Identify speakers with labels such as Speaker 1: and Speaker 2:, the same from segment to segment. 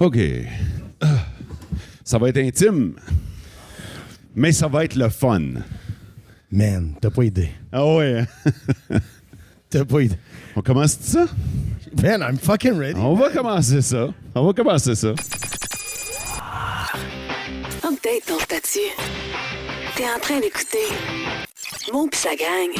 Speaker 1: OK. Ça va être intime, mais ça va être le fun.
Speaker 2: Man, t'as pas idée.
Speaker 1: Ah ouais.
Speaker 2: T'as pas idée.
Speaker 1: On commence ça?
Speaker 2: Man, I'm fucking ready.
Speaker 1: On va commencer ça.
Speaker 3: Update ton statut. T'es en train d'écouter Mo pis sa gang.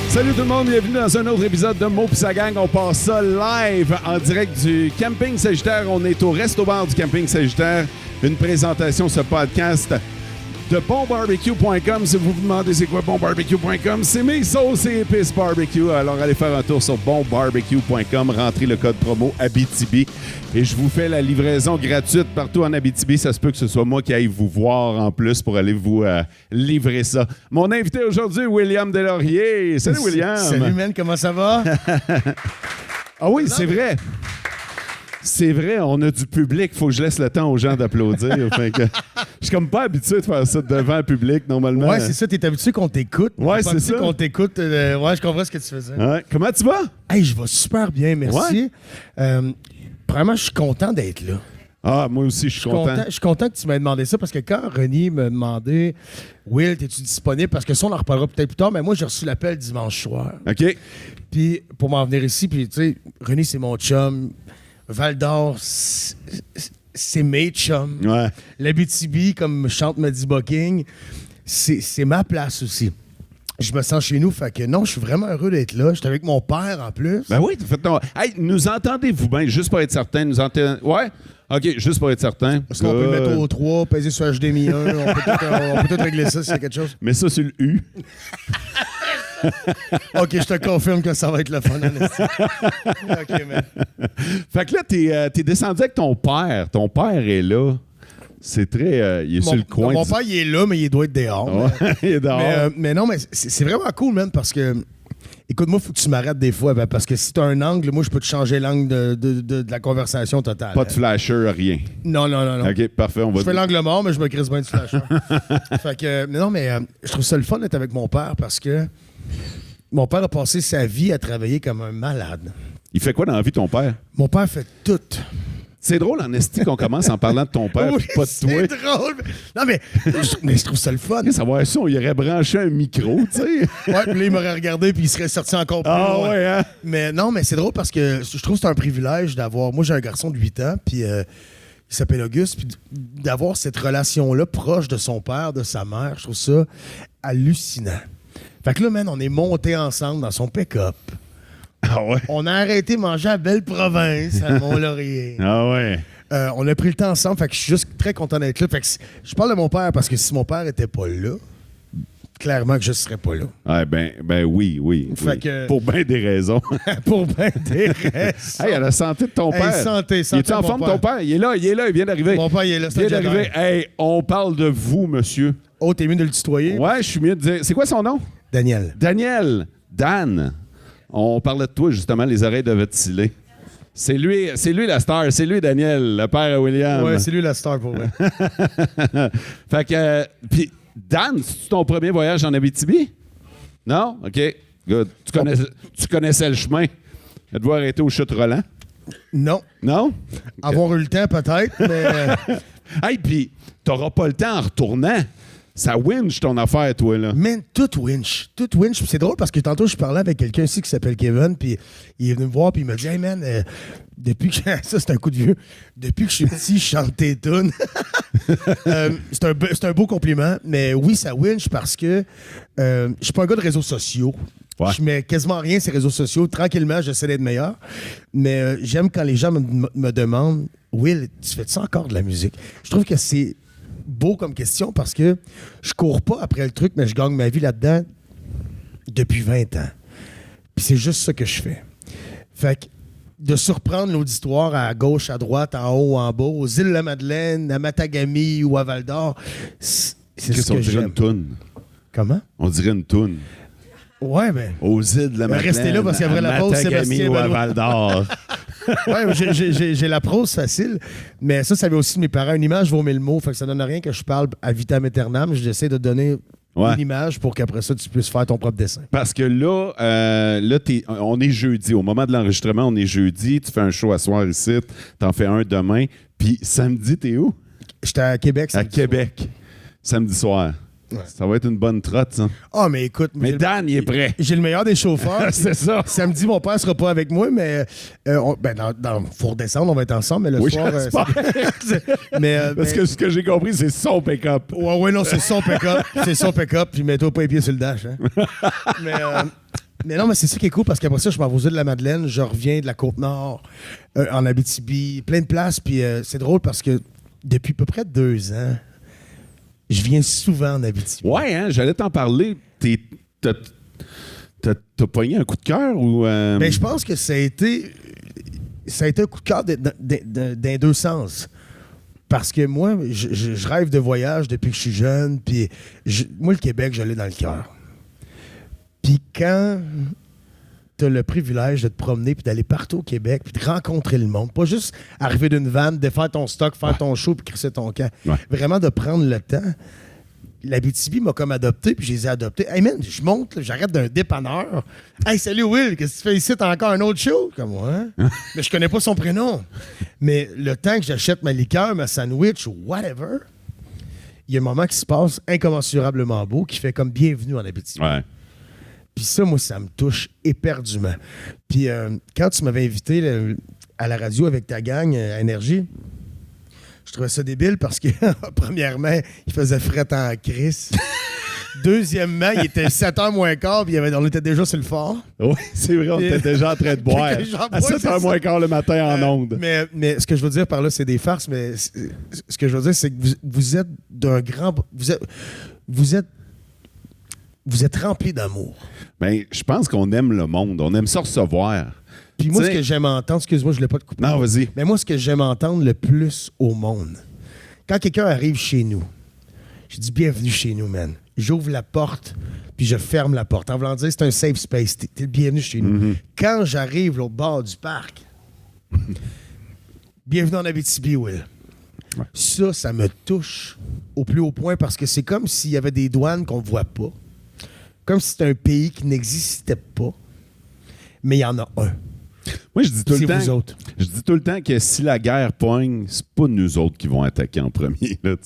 Speaker 1: Salut tout le monde, bienvenue dans un autre épisode de Mo pis sa gang. On passe ça live en direct du Camping Sagittaire. On est au Resto-Bar du Camping Sagittaire. Une présentation, ce podcast de bonbarbecue.com. Si vous vous demandez c'est quoi bonbarbecue.com, c'est mes sauces et épices barbecue. Alors allez faire un tour sur bonbarbecue.com, rentrez le code promo Abitibi et je vous fais la livraison gratuite partout en Abitibi. Ça se peut que ce soit moi qui aille vous voir en plus pour aller vous livrer ça. Mon invité aujourd'hui, William Deslauriers. Salut William.
Speaker 2: Salut man, comment ça va?
Speaker 1: Ah oui, c'est vrai. C'est vrai, on a du public. Faut que je laisse le temps aux gens d'applaudir. Fait que, je suis comme pas habitué de faire ça devant le public, normalement.
Speaker 2: Ouais, c'est ça. T'es habitué qu'on t'écoute.
Speaker 1: Ouais, c'est ça.
Speaker 2: Qu'on t'écoute. Ouais, je comprends ce que tu faisais.
Speaker 1: Ouais. Comment tu vas?
Speaker 2: Hey, je vais super bien, merci. Vraiment, je suis content d'être là.
Speaker 1: Ah, moi aussi, je suis content.
Speaker 2: Je suis content que tu m'aies demandé ça parce que quand René m'a demandé Will, es-tu disponible? Parce que ça, on en reparlera peut-être plus tard, mais moi, j'ai reçu l'appel dimanche soir.
Speaker 1: OK.
Speaker 2: Puis pour m'en venir ici, puis tu sais, René, c'est mon chum. Val-d'Or, c'est mes chums.
Speaker 1: Ouais.
Speaker 2: L'Abitibi, comme chante Mehdi Bucking, c'est ma place aussi. Je me sens chez nous, fait que non, je suis vraiment heureux d'être là. J'étais avec mon père en plus.
Speaker 1: Ben oui, t'as fait ton... Hey, nous entendez-vous bien, juste pour être certain? Ouais? OK, juste pour être certain.
Speaker 2: Est-ce qu'on peut le mettre au 3, peser sur HDMI 1? On peut tout régler ça s'il y a quelque chose.
Speaker 1: Mais ça, c'est le U.
Speaker 2: OK, je te confirme que ça va être le fun, honnêtement. OK, man.
Speaker 1: Fait que là, t'es descendu avec ton père. Ton père est là. C'est très... il est sur le coin.
Speaker 2: Mon père, il est là, mais il doit être dehors.
Speaker 1: Ouais, il est dehors.
Speaker 2: Mais non, mais c'est vraiment cool, man, parce que... Écoute, moi, il faut que tu m'arrêtes des fois, parce que si tu as un angle, moi, je peux te changer l'angle de la conversation totale.
Speaker 1: Pas de flasher, rien.
Speaker 2: Non.
Speaker 1: OK, parfait.
Speaker 2: Je fais l'angle mort, mais je me crisse bien du flasher. Fait que, je trouve ça le fun d'être avec mon père parce que mon père a passé sa vie à travailler comme un malade.
Speaker 1: Il fait quoi dans la vie, ton père?
Speaker 2: Mon père fait tout.
Speaker 1: C'est drôle en esti qu'on commence en parlant de ton père
Speaker 2: Oui,
Speaker 1: puis pas de toi.
Speaker 2: c'est drôle. Non, mais je trouve ça le fun.
Speaker 1: Savoir ça, on y aurait branché un micro, tu sais.
Speaker 2: Ouais, puis là, il m'aurait regardé puis il serait sorti encore plus loin.
Speaker 1: Ouais, hein?
Speaker 2: Mais non, mais c'est drôle parce que je trouve que c'est un privilège d'avoir... Moi, j'ai un garçon de 8 ans, puis il s'appelle Auguste, puis d'avoir cette relation-là proche de son père, de sa mère, je trouve ça hallucinant. Fait que là, man, on est montés ensemble dans son pick-up.
Speaker 1: Ah ouais?
Speaker 2: On a arrêté de manger à Belle-Province, à Mont-Laurier.
Speaker 1: Ah ouais?
Speaker 2: On a pris le temps ensemble, fait que je suis juste très content d'être là. Fait que je parle de mon père parce que si mon père était pas là, clairement que je serais pas là.
Speaker 1: Ah ben oui.
Speaker 2: Fait que...
Speaker 1: Pour bien des raisons.
Speaker 2: Pour bien des raisons.
Speaker 1: Hey, à la santé de ton père.
Speaker 2: Santé
Speaker 1: Il est en forme, ton père? Il est là, il vient d'arriver.
Speaker 2: Mon père, il est là, c'est
Speaker 1: Il vient d'arriver. Hey, on parle de vous, monsieur.
Speaker 2: Oh, t'es mieux de le tutoyer?
Speaker 1: Ouais, je suis mieux de dire... C'est quoi son nom?
Speaker 2: Daniel.
Speaker 1: Dan. On parlait de toi, justement, les oreilles de Vettilé. C'est lui la star. C'est lui, Daniel, le père à William.
Speaker 2: Ouais, c'est lui la star pour moi.
Speaker 1: Fait que... Puis, Dan, c'est ton premier voyage en Abitibi? Non? OK. Good. Tu connaissais le chemin. Êtes-vous arrêté au chute Roland?
Speaker 2: Non.
Speaker 1: Non?
Speaker 2: Avoir eu le temps, peut-être, mais...
Speaker 1: Hey, puis t'auras pas le temps en retournant. Ça winch ton affaire, toi, là.
Speaker 2: Man, tout winch. Tout winch. Puis c'est drôle parce que tantôt, je parlais avec quelqu'un ici qui s'appelle Kevin, puis il est venu me voir, puis il m'a dit « Hey, man, depuis que... » Ça, c'est un coup de vieux. « Depuis que je suis petit, je chante tes tunes. » C'est un beau compliment, mais oui, ça winch parce que je suis pas un gars de réseaux sociaux.
Speaker 1: Ouais.
Speaker 2: Je mets quasiment rien sur les réseaux sociaux. Tranquillement, j'essaie d'être meilleur. Mais j'aime quand les gens me demandent « Will, tu fais-tu encore de la musique? » Je trouve que c'est beau comme question parce que je cours pas après le truc, mais je gagne ma vie là-dedans depuis 20 ans. Puis c'est juste ça que je fais. Fait que de surprendre l'auditoire à gauche, à droite, en haut, en bas, aux îles de la Madeleine, à Matagami ou à Val-d'Or, c'est ce que j'aime.
Speaker 1: Une toune.
Speaker 2: Comment?
Speaker 1: On dirait une toune.
Speaker 2: Ouais, mais...
Speaker 1: Aux îles de la Madeleine.
Speaker 2: Restez là parce qu'après la pause, Sébastien
Speaker 1: ou à
Speaker 2: Benoît.
Speaker 1: Val-d'Or.
Speaker 2: Ouais, j'ai la prose facile, mais ça vient aussi de mes parents. Une image vaut mille mots, fait que ça donne rien que je parle à vitam aeternam. J'essaie de donner
Speaker 1: Ouais.
Speaker 2: une image pour qu'après ça, tu puisses faire ton propre dessin.
Speaker 1: Parce que là, on est jeudi. Au moment de l'enregistrement, on est jeudi. Tu fais un show à soir ici. T'en fais un demain. Puis samedi, t'es où?
Speaker 2: J'étais à Québec.
Speaker 1: À Québec. Samedi soir.
Speaker 2: Ouais.
Speaker 1: Ça va être une bonne trotte, ça.
Speaker 2: Ah, mais écoute...
Speaker 1: Mais Dan, il est prêt.
Speaker 2: J'ai le meilleur des chauffeurs.
Speaker 1: C'est ça.
Speaker 2: Samedi, mon père sera pas avec moi, mais faut redescendre, on va être ensemble, mais le
Speaker 1: Oui,
Speaker 2: soir...
Speaker 1: Parce que ce que j'ai compris, c'est son pick-up.
Speaker 2: Ouais, non, c'est son pick-up. C'est son pick-up, puis mets-toi pas les pieds sur le dash. Hein. mais non, mais c'est ça qui est cool, parce qu'après ça, je m'en vais aux îles de la Madeleine, je reviens de la Côte-Nord, en Abitibi, plein de places, puis c'est drôle parce que depuis à peu près 2 ans, je viens souvent en Abitibi.
Speaker 1: Ouais, hein, j'allais t'en parler. T'as pogné un coup de cœur ou...
Speaker 2: Ben, je pense que ça a été un coup de cœur dans 2 sens. Parce que moi, je rêve de voyage depuis que je suis jeune. Puis moi, le Québec, je l'ai dans le cœur. Puis quand t'as le privilège de te promener puis d'aller partout au Québec puis de rencontrer le monde, pas juste arriver d'une vanne, défaire ton stock, faire ton show puis crisser ton camp.
Speaker 1: Ouais.
Speaker 2: Vraiment de prendre le temps. L'Abitibi m'a comme adopté, puis je les ai adoptés. Hey man, je monte, là, j'arrête d'un dépanneur. Hey, salut Will, qu'est-ce que tu fais ici? T'as encore un autre show? Comme moi, hein? Mais je connais pas son prénom. Mais le temps que j'achète ma liqueur, ma sandwich, whatever, il y a un moment qui se passe incommensurablement beau qui fait comme bienvenue en Abitibi.
Speaker 1: Ouais.
Speaker 2: Puis ça, moi, ça me touche éperdument. Puis quand tu m'avais invité là, à la radio avec ta gang à Énergie, je trouvais ça débile parce que, premièrement, il faisait fret en crise. Deuxièmement, il était 7h moins quart, puis on était déjà sur le fort.
Speaker 1: Oui, c'est vrai, on était déjà en train de boire. À 7h moins quart le matin en ondes.
Speaker 2: Mais ce que je veux dire par là, c'est des farces, mais ce que je veux dire, c'est que vous êtes d'un grand... Vous êtes rempli d'amour.
Speaker 1: Ben, je pense qu'on aime le monde. On aime ça recevoir.
Speaker 2: Puis moi,
Speaker 1: T'sais,
Speaker 2: ce que j'aime entendre... Excuse-moi, je ne l'ai pas te couper.
Speaker 1: Non, vas-y.
Speaker 2: Mais moi, ce que j'aime entendre le plus au monde, quand quelqu'un arrive chez nous, je dis « Bienvenue chez nous, man ». J'ouvre la porte, puis je ferme la porte. En voulant dire, c'est un safe space. T'es le bienvenu chez nous. Quand j'arrive au bord du parc, bienvenue en Abitibi, Will.
Speaker 1: Ouais.
Speaker 2: Ça me touche au plus haut point parce que c'est comme s'il y avait des douanes qu'on ne voit pas. Comme si c'était un pays qui n'existait pas. Mais il y en a un.
Speaker 1: Moi, je dis tout le temps.
Speaker 2: vous autres.
Speaker 1: Je dis tout le temps que si la guerre pogne, c'est pas nous autres qui vont attaquer en premier. Là,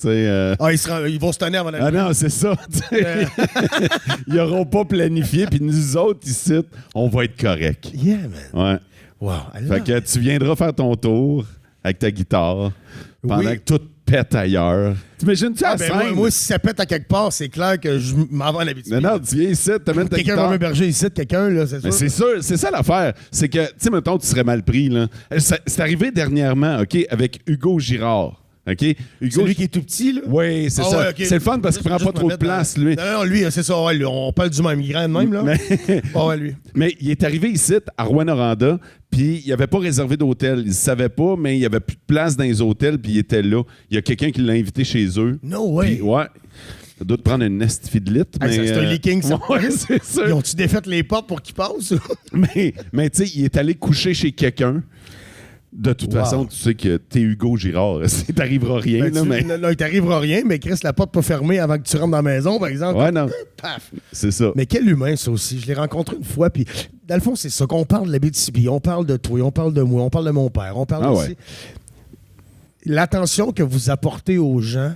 Speaker 2: Ils vont se tenir avant la
Speaker 1: Ah non, c'est ça. Ils n'auront pas planifié, puis nous autres ici, on va être corrects.
Speaker 2: Yeah, man.
Speaker 1: Ouais.
Speaker 2: Wow.
Speaker 1: Fait que tu viendras faire ton tour avec ta guitare pendant
Speaker 2: Oui.
Speaker 1: que tout pète ailleurs. T'imagines-tu la scène?
Speaker 2: Moi, si ça pète à quelque part, c'est clair que je m'en vais en Abitibi.
Speaker 1: Non, tu viens ici, t'amènes ta
Speaker 2: Quelqu'un
Speaker 1: guitare.
Speaker 2: va m'héberger ici, quelqu'un, là, c'est
Speaker 1: Mais
Speaker 2: sûr.
Speaker 1: c'est sûr, c'est ça l'affaire. C'est que, tu sais, mettons, tu serais mal pris, là. C'est arrivé dernièrement, OK, avec Hugo Girard. OK? Hugo,
Speaker 2: Celui qui est tout petit, là?
Speaker 1: oui, c'est ça.
Speaker 2: Ouais, ok.
Speaker 1: C'est le fun parce qu'il prend pas trop de place, lui.
Speaker 2: Non, lui, c'est ça. Ouais, on parle du même grand de même, là. Ouais, lui.
Speaker 1: Mais il est arrivé ici, à Rouyn-Noranda, puis il n'avait pas réservé d'hôtel. Il ne savait pas, mais il n'y avait plus de place dans les hôtels, puis il était là. Il y a quelqu'un qui l'a invité chez eux.
Speaker 2: No way.
Speaker 1: Puis, ouais. Ça doit te prendre une nestifidelite, mais...
Speaker 2: C'est un leaking, ça.
Speaker 1: Ouais, c'est sûr.
Speaker 2: Ils ont-tu défait les portes pour qu'il passe?
Speaker 1: Mais tu sais, il est allé coucher chez quelqu'un. De toute façon, tu sais que t'es Hugo Girard. Il t'arrivera rien, là, mais...
Speaker 2: Non, il t'arrivera rien, mais Chris, la porte pas fermée avant que tu rentres dans la maison, par exemple.
Speaker 1: Ouais, non.
Speaker 2: Paf!
Speaker 1: C'est ça.
Speaker 2: Mais quel humain, ça aussi. Je l'ai rencontré une fois, puis dans le fond, c'est ça qu'on parle de l'Abitibi, on parle de toi, on parle de moi, on parle de mon père, on parle aussi.
Speaker 1: Ouais.
Speaker 2: L'attention que vous apportez aux gens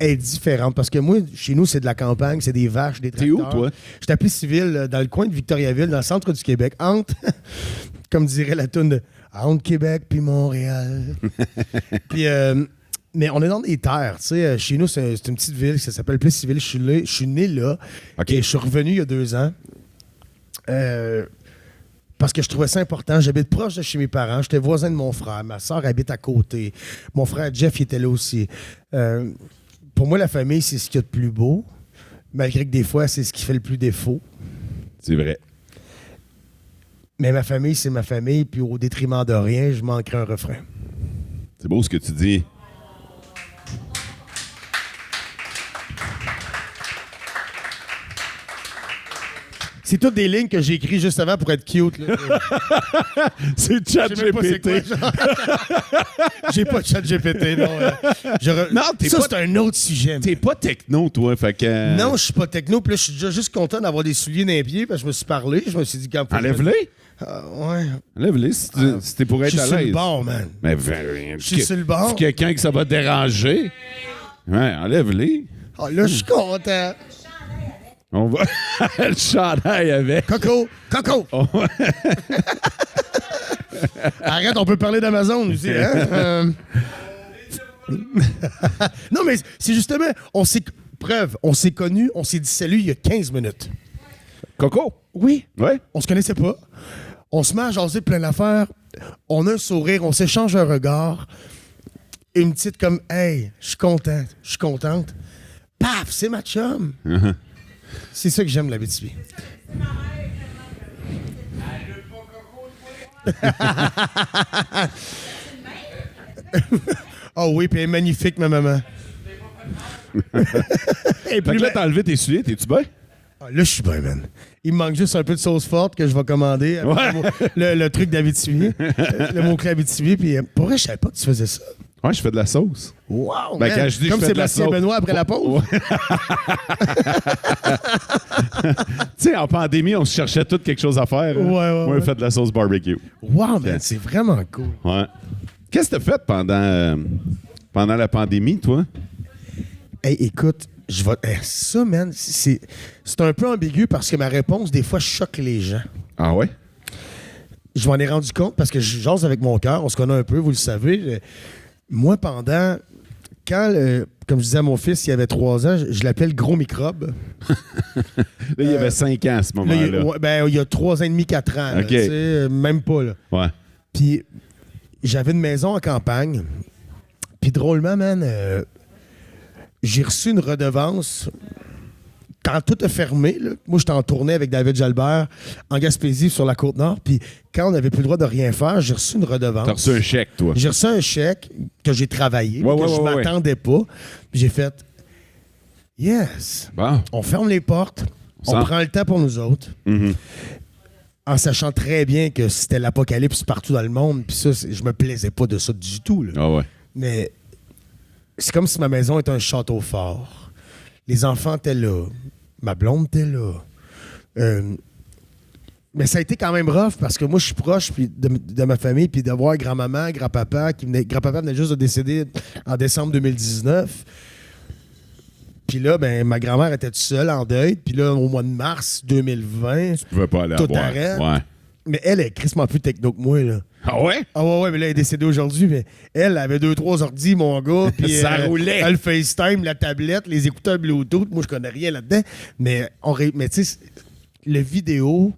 Speaker 2: est différente. Parce que moi, chez nous, c'est de la campagne, c'est des vaches, des
Speaker 1: T'es
Speaker 2: tracteurs.
Speaker 1: où, toi?
Speaker 2: Je suis appelé civil dans le coin de Victoriaville, dans le centre du Québec, entre, comme dirait la toune de entre Québec puis Montréal. Puis, mais on est dans des terres, tu sais. Chez nous, c'est une petite ville, ça s'appelle Plessisville. Je suis né là.
Speaker 1: OK.
Speaker 2: Et je suis revenu il y a 2 ans. Parce que je trouvais ça important. J'habite proche de chez mes parents. J'étais voisin de mon frère. Ma soeur habite à côté. Mon frère Jeff, il était là aussi. Pour moi, la famille, c'est ce qu'il y a de plus beau. Malgré que des fois, c'est ce qui fait le plus défaut.
Speaker 1: C'est vrai.
Speaker 2: Mais ma famille, c'est ma famille. Puis au détriment de rien, je manquerai un refrain.
Speaker 1: C'est beau ce que tu dis.
Speaker 2: C'est toutes des lignes que j'ai écrites juste avant pour être cute. Là.
Speaker 1: C'est ChatGPT.
Speaker 2: J'ai pas de ChatGPT, non.
Speaker 1: Non,
Speaker 2: ça, c'est un autre sujet.
Speaker 1: T'es pas techno, toi, fait que...
Speaker 2: Non, je suis pas techno. Puis là, je suis déjà juste content d'avoir des souliers dans les pieds parce que je me suis parlé. Je me suis dit...
Speaker 1: Enlève-les.
Speaker 2: Ouais.
Speaker 1: Enlève-les si t'es pour être
Speaker 2: Je suis
Speaker 1: à
Speaker 2: sur le
Speaker 1: l'aise.
Speaker 2: bord, man.
Speaker 1: Mais
Speaker 2: Je suis sur le bord.
Speaker 1: C'est quelqu'un que ça va déranger. Ouais, enlève-les.
Speaker 2: Ah, là, je suis content.
Speaker 1: On va... le chandail avec.
Speaker 2: Coco!
Speaker 1: Oh,
Speaker 2: Arrête, on peut parler d'Amazon aussi, hein? Non, mais c'est justement... Preuve, on s'est connus, on s'est dit salut il y a 15 minutes.
Speaker 1: Coco?
Speaker 2: Oui.
Speaker 1: Ouais.
Speaker 2: On se connaissait pas. On se met à jaser plein d'affaires. On a un sourire, on s'échange un regard. Une petite comme « Hey, je suis content, je suis contente. » Paf, c'est ma chum. C'est ça que j'aime, l'Abitibi. Oh oui, puis elle est magnifique, ma maman.
Speaker 1: Fait que là, t'as enlevé tes souliers, t'es-tu bien?
Speaker 2: Ah, là, je suis bien, man. Il me manque juste un peu de sauce forte que je vais commander. Avec le truc d'Abitibi. Le mot-clé Abitibi. Puis pour vrai, je savais pas que tu faisais ça.
Speaker 1: Ouais, je fais de la sauce.
Speaker 2: Wow!
Speaker 1: Ben,
Speaker 2: Man.
Speaker 1: quand je dis
Speaker 2: comme
Speaker 1: je fais de la
Speaker 2: Sébastien
Speaker 1: sauce.
Speaker 2: Benoît après la pause.
Speaker 1: Ouais. Tu sais, en pandémie, on se cherchait tout quelque chose à faire. Hein?
Speaker 2: Ouais.
Speaker 1: Moi, on fait de la sauce barbecue.
Speaker 2: Wow, man, c'est vraiment cool.
Speaker 1: Ouais. Qu'est-ce que t'as fait pendant la pandémie, toi?
Speaker 2: Hey, écoute, ça, man, c'est un peu ambigu parce que ma réponse, des fois, choque les gens.
Speaker 1: Ah ouais?
Speaker 2: Je m'en ai rendu compte parce que je jase avec mon cœur, on se connaît un peu, vous le savez. Moi, comme je disais à mon fils, il avait 3 ans, je l'appelle gros microbe.
Speaker 1: Là, il y avait 5 ans à ce
Speaker 2: Là,
Speaker 1: moment-là.
Speaker 2: il y a 3 ans et demi, 4 ans. là,
Speaker 1: OK.
Speaker 2: tu sais, même pas, là.
Speaker 1: Ouais.
Speaker 2: Puis j'avais une maison en campagne. Puis drôlement, man, j'ai reçu une redevance quand tout a fermé. Là, moi, j'étais en tournée avec David Jalbert en Gaspésie sur la Côte-Nord. Puis quand on n'avait plus le droit de rien faire, j'ai reçu une redevance.
Speaker 1: T'as reçu un chèque, toi.
Speaker 2: J'ai reçu un chèque que j'ai travaillé,
Speaker 1: Ouais,
Speaker 2: que
Speaker 1: ouais,
Speaker 2: je
Speaker 1: ouais,
Speaker 2: m'attendais pas. Puis j'ai fait « Yes!
Speaker 1: Bon.
Speaker 2: On ferme les portes, on prend le temps pour nous autres. En sachant très bien que c'était l'apocalypse partout dans le monde. Puis ça, je me plaisais pas de ça du tout. Là.
Speaker 1: Ah ouais.
Speaker 2: Mais c'est comme si ma maison était un château fort. Les enfants étaient là. Ma blonde était là. Mais ça a été quand même rough parce que moi, je suis proche de ma famille, puis de voir grand-maman, grand-papa, grand-papa venait juste de décéder en décembre 2019. Puis là, ben, ma grand-mère était toute seule en deuil. Puis là, au mois de mars 2020,
Speaker 1: Tu pouvais pas aller
Speaker 2: tout
Speaker 1: à boire.
Speaker 2: arrête.
Speaker 1: Ouais.
Speaker 2: Mais elle est crissement plus techno que moi, là.
Speaker 1: Ah ouais?
Speaker 2: Ah ouais, mais là, elle est décédée aujourd'hui, mais elle avait 2-3 ordis, mon gars, puis
Speaker 1: Ça roulait.
Speaker 2: Le FaceTime, la tablette, les écouteurs Bluetooth, moi, je connais rien là-dedans, mais tu sais, le vidéo,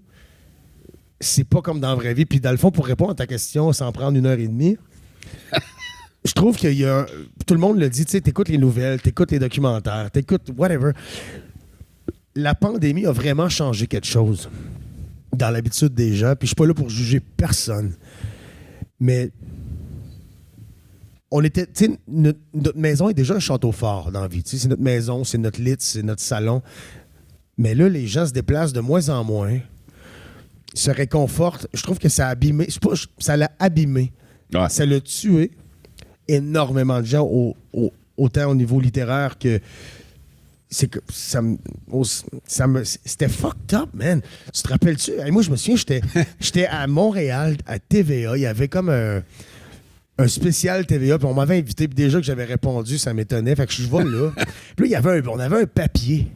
Speaker 2: c'est pas comme dans la vraie vie, puis dans le fond, pour répondre à ta question, sans prendre 1h30, je trouve qu'il y a... Tout le monde le dit, tu sais, t'écoutes les nouvelles, t'écoutes les documentaires, t'écoutes whatever. La pandémie a vraiment changé quelque chose dans l'habitude des gens, puis je suis pas là pour juger personne. Mais on était, tu sais, notre maison est déjà un château fort dans la vie. Tu sais, c'est notre maison, c'est notre lit, c'est notre salon. Mais là, les gens se déplacent de moins en moins, se réconfortent. Je trouve que ça a abîmé, ça l'a abîmé.
Speaker 1: Ouais.
Speaker 2: Ça l'a tué énormément de gens, autant au niveau littéraire que... C'était fucked up, man. Tu te rappelles-tu? Hey, moi, je me souviens, j'étais à Montréal, à TVA. Il y avait comme un spécial TVA. Puis on m'avait invité. Puis déjà que j'avais répondu, ça m'étonnait. Fait que je vais là. Puis là, on avait un papier.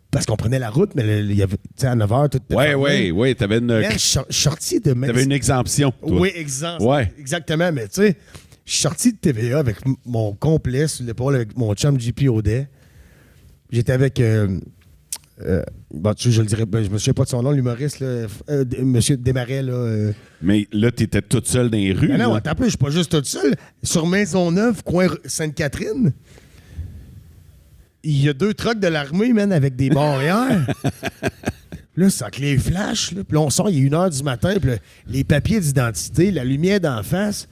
Speaker 2: Parce qu'on prenait la route, mais il y avait, tu sais, à 9h, tout était fermé.
Speaker 1: Ouais. T'avais une...
Speaker 2: Man, je suis sorti de...
Speaker 1: T'avais une exemption, toi.
Speaker 2: Oui, exact.
Speaker 1: Ouais.
Speaker 2: Exactement. Mais tu sais, je suis sorti de TVA avec mon complet sur l'épaule, avec mon chum JP Audet. J'étais avec... je le dirais, je me souviens pas de son nom, l'humoriste, là, Monsieur Desmarais. Là,
Speaker 1: Mais là, t'étais toute seule dans les rues.
Speaker 2: Mais non,
Speaker 1: là.
Speaker 2: attends un peu, je suis pas juste toute seule. Sur Maisonneuve, coin Sainte-Catherine, il y a 2 trucks de l'armée, man, avec des barrières. Là, ça que les flashs, là, puis là, on sort, il est 1h du matin, puis là, les papiers d'identité, la lumière d'en face,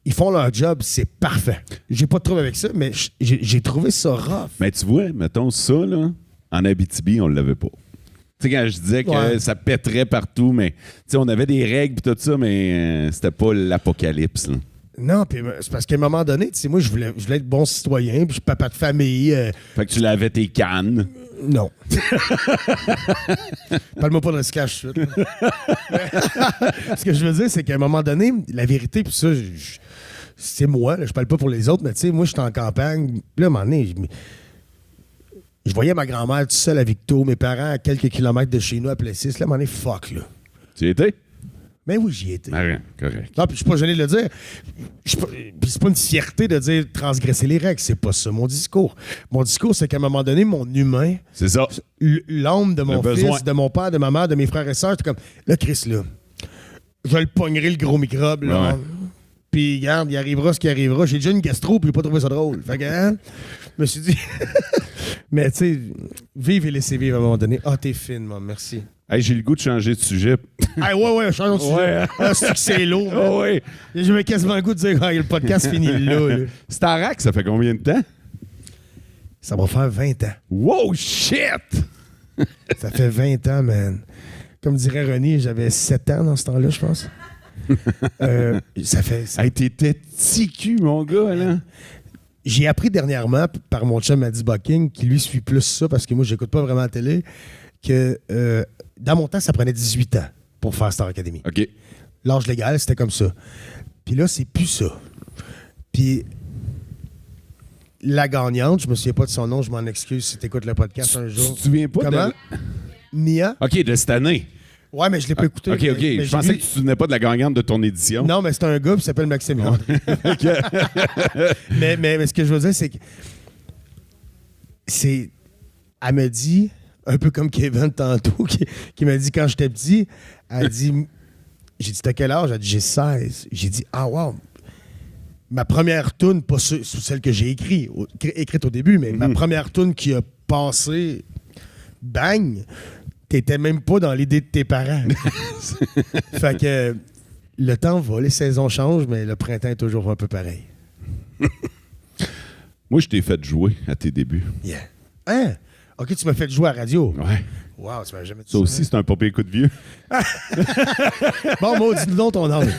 Speaker 2: ils font leur job, c'est parfait. J'ai pas de trouble avec ça, mais j'ai trouvé ça rough.
Speaker 1: Mais tu vois, mettons ça, là, en Abitibi, on l'avait pas. Tu sais, quand je disais que
Speaker 2: Ouais.
Speaker 1: ça pèterait partout, mais tu sais, on avait des règles et tout ça, mais c'était pas l'apocalypse. Là.
Speaker 2: Non, puis c'est parce qu'à un moment donné, tu sais, moi, je voulais être bon citoyen, puis je suis papa de famille.
Speaker 1: Fait que tu lavais tes cannes.
Speaker 2: Non. Parle-moi pas de recyclage tout de suite. Ce que je veux dire, c'est qu'à un moment donné, la vérité, puis ça, c'est moi, là, je parle pas pour les autres, mais tu sais, moi, j'étais en campagne, puis là, à un moment donné, je voyais ma grand-mère toute seule à Victo, mes parents à quelques kilomètres de chez nous à Plessis. Là, à un moment donné, fuck, là.
Speaker 1: Tu y étais?
Speaker 2: Mais oui, j'y étais.
Speaker 1: Ah, rien, correct.
Speaker 2: Non, puis je suis pas gêné de le dire. Puis c'est pas une fierté de dire transgresser les règles. C'est pas ça, mon discours. Mon discours, c'est qu'à un moment donné, mon humain,
Speaker 1: C'est ça.
Speaker 2: l'âme de mon
Speaker 1: Le
Speaker 2: fils,
Speaker 1: besoin.
Speaker 2: de mon père, de ma mère, de mes frères et sœurs, c'est comme, là, Chris, là, je le pognerai le gros microbe, là.
Speaker 1: Ouais.
Speaker 2: Puis, regarde, il arrivera ce qui arrivera. J'ai déjà une gastro, puis j'ai pas trouvé ça drôle. Fait que, hein, je me suis dit... Mais, tu sais, vive et laissez vivre à un moment donné. Ah, t'es fine, maman, merci.
Speaker 1: Hey, j'ai le goût de changer de sujet.
Speaker 2: Ah, ouais, changeons de sujet.
Speaker 1: Ouais.
Speaker 2: Ah, c'est que c'est lourd, man.
Speaker 1: Oh, oui.
Speaker 2: J'ai quasiment le goût de dire, ah, le podcast finit là.
Speaker 1: Starac, ça fait combien de temps?
Speaker 2: Ça va faire 20 ans.
Speaker 1: Wow, shit!
Speaker 2: Ça fait 20 ans, man. Comme dirait René, j'avais 7 ans dans ce temps-là, je pense. Ça fait...
Speaker 1: Hey, t'étais petit cul, mon gars, là.
Speaker 2: J'ai appris dernièrement par mon chum Maddie Bucking, qui lui suit plus ça, parce que moi, j'écoute pas vraiment la télé, que dans mon temps, ça prenait 18 ans pour faire Star Academy.
Speaker 1: OK.
Speaker 2: L'âge légal, c'était comme ça. Puis là, c'est plus ça. Puis la gagnante, je me souviens pas de son nom, je m'en excuse si t'écoutes le podcast un jour.
Speaker 1: Tu te souviens pas
Speaker 2: Comment?
Speaker 1: de...
Speaker 2: Mia?
Speaker 1: OK, de cette année.
Speaker 2: Ouais, mais je l'ai pas écouté.
Speaker 1: OK, OK.
Speaker 2: Mais
Speaker 1: Je
Speaker 2: j'ai
Speaker 1: pensais
Speaker 2: vu-
Speaker 1: que tu te souvenais pas de la gagnante de ton édition.
Speaker 2: Non, mais c'est un gars qui s'appelle Maxime Landry. mais ce que je veux dire, c'est que c'est. Elle me dit, un peu comme Kevin tantôt, qui m'a dit quand j'étais petit, elle dit. J'ai dit, t'as quel âge? Elle a dit, j'ai 16. J'ai dit, ah, wow. Ma première toune, pas celle que j'ai écrite au début, mais ma première toune qui a passé, bang, t'étais même pas dans l'idée de tes parents. Fait que le temps va, les saisons changent, mais le printemps est toujours un peu pareil.
Speaker 1: Moi, je t'ai fait jouer à tes débuts.
Speaker 2: Yeah. Hein? OK, tu m'as fait jouer à la radio.
Speaker 1: Ouais.
Speaker 2: Wow, tu m'as jamais dit
Speaker 1: Ça aussi, c'est un papier coup de vieux.
Speaker 2: Bon, dis-nous donc ton âge.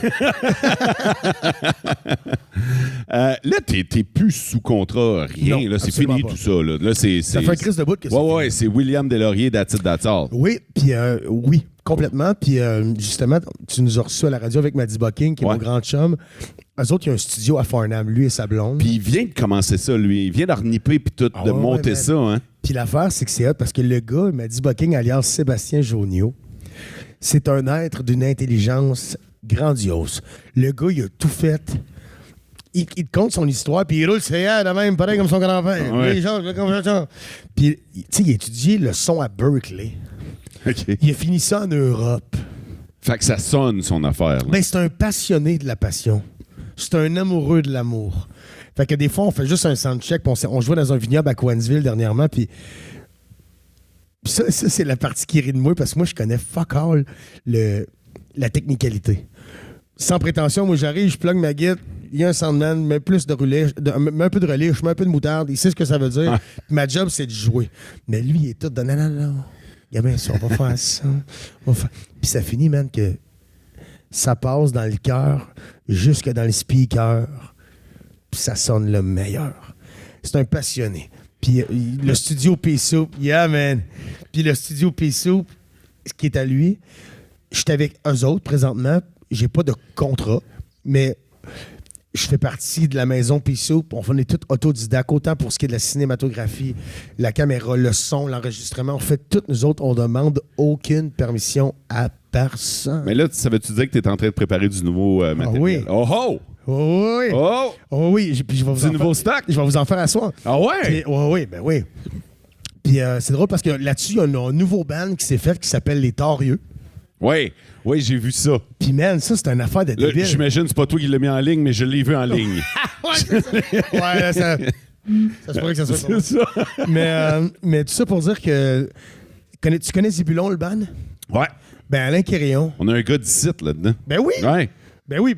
Speaker 1: Là, t'es plus sous contrat, rien.
Speaker 2: Non,
Speaker 1: Là, c'est
Speaker 2: absolument
Speaker 1: fini
Speaker 2: pas.
Speaker 1: tout ça. Là, c'est,
Speaker 2: Ça fait un crise de bout que c'est
Speaker 1: Ouais,
Speaker 2: fini.
Speaker 1: c'est William Deslauriers, That's It, That's All.
Speaker 2: Oui, puis oui, complètement. Puis justement, tu nous as reçus à la radio avec Maddie Bucking, qui est
Speaker 1: Ouais.
Speaker 2: mon grand chum. Eux autres, il y a un studio à Farnham, lui et sa blonde.
Speaker 1: Puis il vient de commencer ça, lui. Il vient d'arniper puis tout,
Speaker 2: Ah
Speaker 1: de
Speaker 2: ouais,
Speaker 1: monter
Speaker 2: ouais,
Speaker 1: ça, hein.
Speaker 2: Puis l'affaire, c'est que c'est hot parce que le gars, Maddie Bucking, alias Sébastien Jonio, c'est un être d'une intelligence grandiose. Le gars, il a tout fait. Il te conte son histoire, puis il roule ses airs de même, pareil comme son grand-père.
Speaker 1: Ouais.
Speaker 2: Les gens, comme ça. Puis, tu sais, il a étudié le son à Berkeley.
Speaker 1: OK.
Speaker 2: Il a fini ça en Europe.
Speaker 1: Fait que ça sonne, son affaire. là.
Speaker 2: Ben, c'est un passionné de la passion. C'est un amoureux de l'amour. Fait que des fois, on fait juste un soundcheck, puis on jouait dans un vignoble à Coansville dernièrement, puis ça, c'est la partie qui rit de moi, parce que moi, je connais fuck all la technicalité. Sans prétention, moi, j'arrive, je plug ma guitare, il y a un soundman, mets plus de relais, mets un peu de relais, je mets un peu de moutarde, il sait ce que ça veut dire.
Speaker 1: Ah.
Speaker 2: Ma job, c'est de jouer. Mais lui, il est tout de non. Gamin, ça, on va faire ça. Puis ça finit, man, que ça passe dans le cœur jusque dans le speaker. Puis ça sonne le meilleur. C'est un passionné. Puis le studio P-Soup, yeah, man. Puis le studio P-Soup, ce qui est à lui, je suis avec eux autres présentement. J'ai pas de contrat, mais je fais partie de la maison P-Soup. On est tous autodidactes, autant pour ce qui est de la cinématographie, la caméra, le son, l'enregistrement. On fait tout, nous autres, on demande aucune permission à personne.
Speaker 1: Mais là, ça veut-tu dire que t'es en train de préparer du nouveau matériel?
Speaker 2: oui.
Speaker 1: Oh oh!
Speaker 2: Oh oui!
Speaker 1: Oh!
Speaker 2: Oh oui! Puis je vais vous
Speaker 1: Du
Speaker 2: en
Speaker 1: nouveau
Speaker 2: faire-
Speaker 1: stock?
Speaker 2: Je vais vous en faire à soir.
Speaker 1: Ah ouais?
Speaker 2: Puis, oui, ben oui. Puis c'est drôle parce que là-dessus, il y a un nouveau band qui s'est fait qui s'appelle Les Torieux.
Speaker 1: Oui, oui, j'ai vu ça.
Speaker 2: Puis man, ça, c'est une affaire de
Speaker 1: Là,
Speaker 2: débile.
Speaker 1: j'imagine que c'est pas toi qui l'as mis en ligne, mais je l'ai vu en ligne.
Speaker 2: Ouais, là, ça se pourrait que ça soit.
Speaker 1: C'est ça.
Speaker 2: Mais tout ça pour dire que... Tu connais Zébulon, le band?
Speaker 1: Ouais.
Speaker 2: Ben Alain Quérillon.
Speaker 1: On a un gars d'ici là-dedans.
Speaker 2: Ben oui!
Speaker 1: Ouais.
Speaker 2: Ben oui.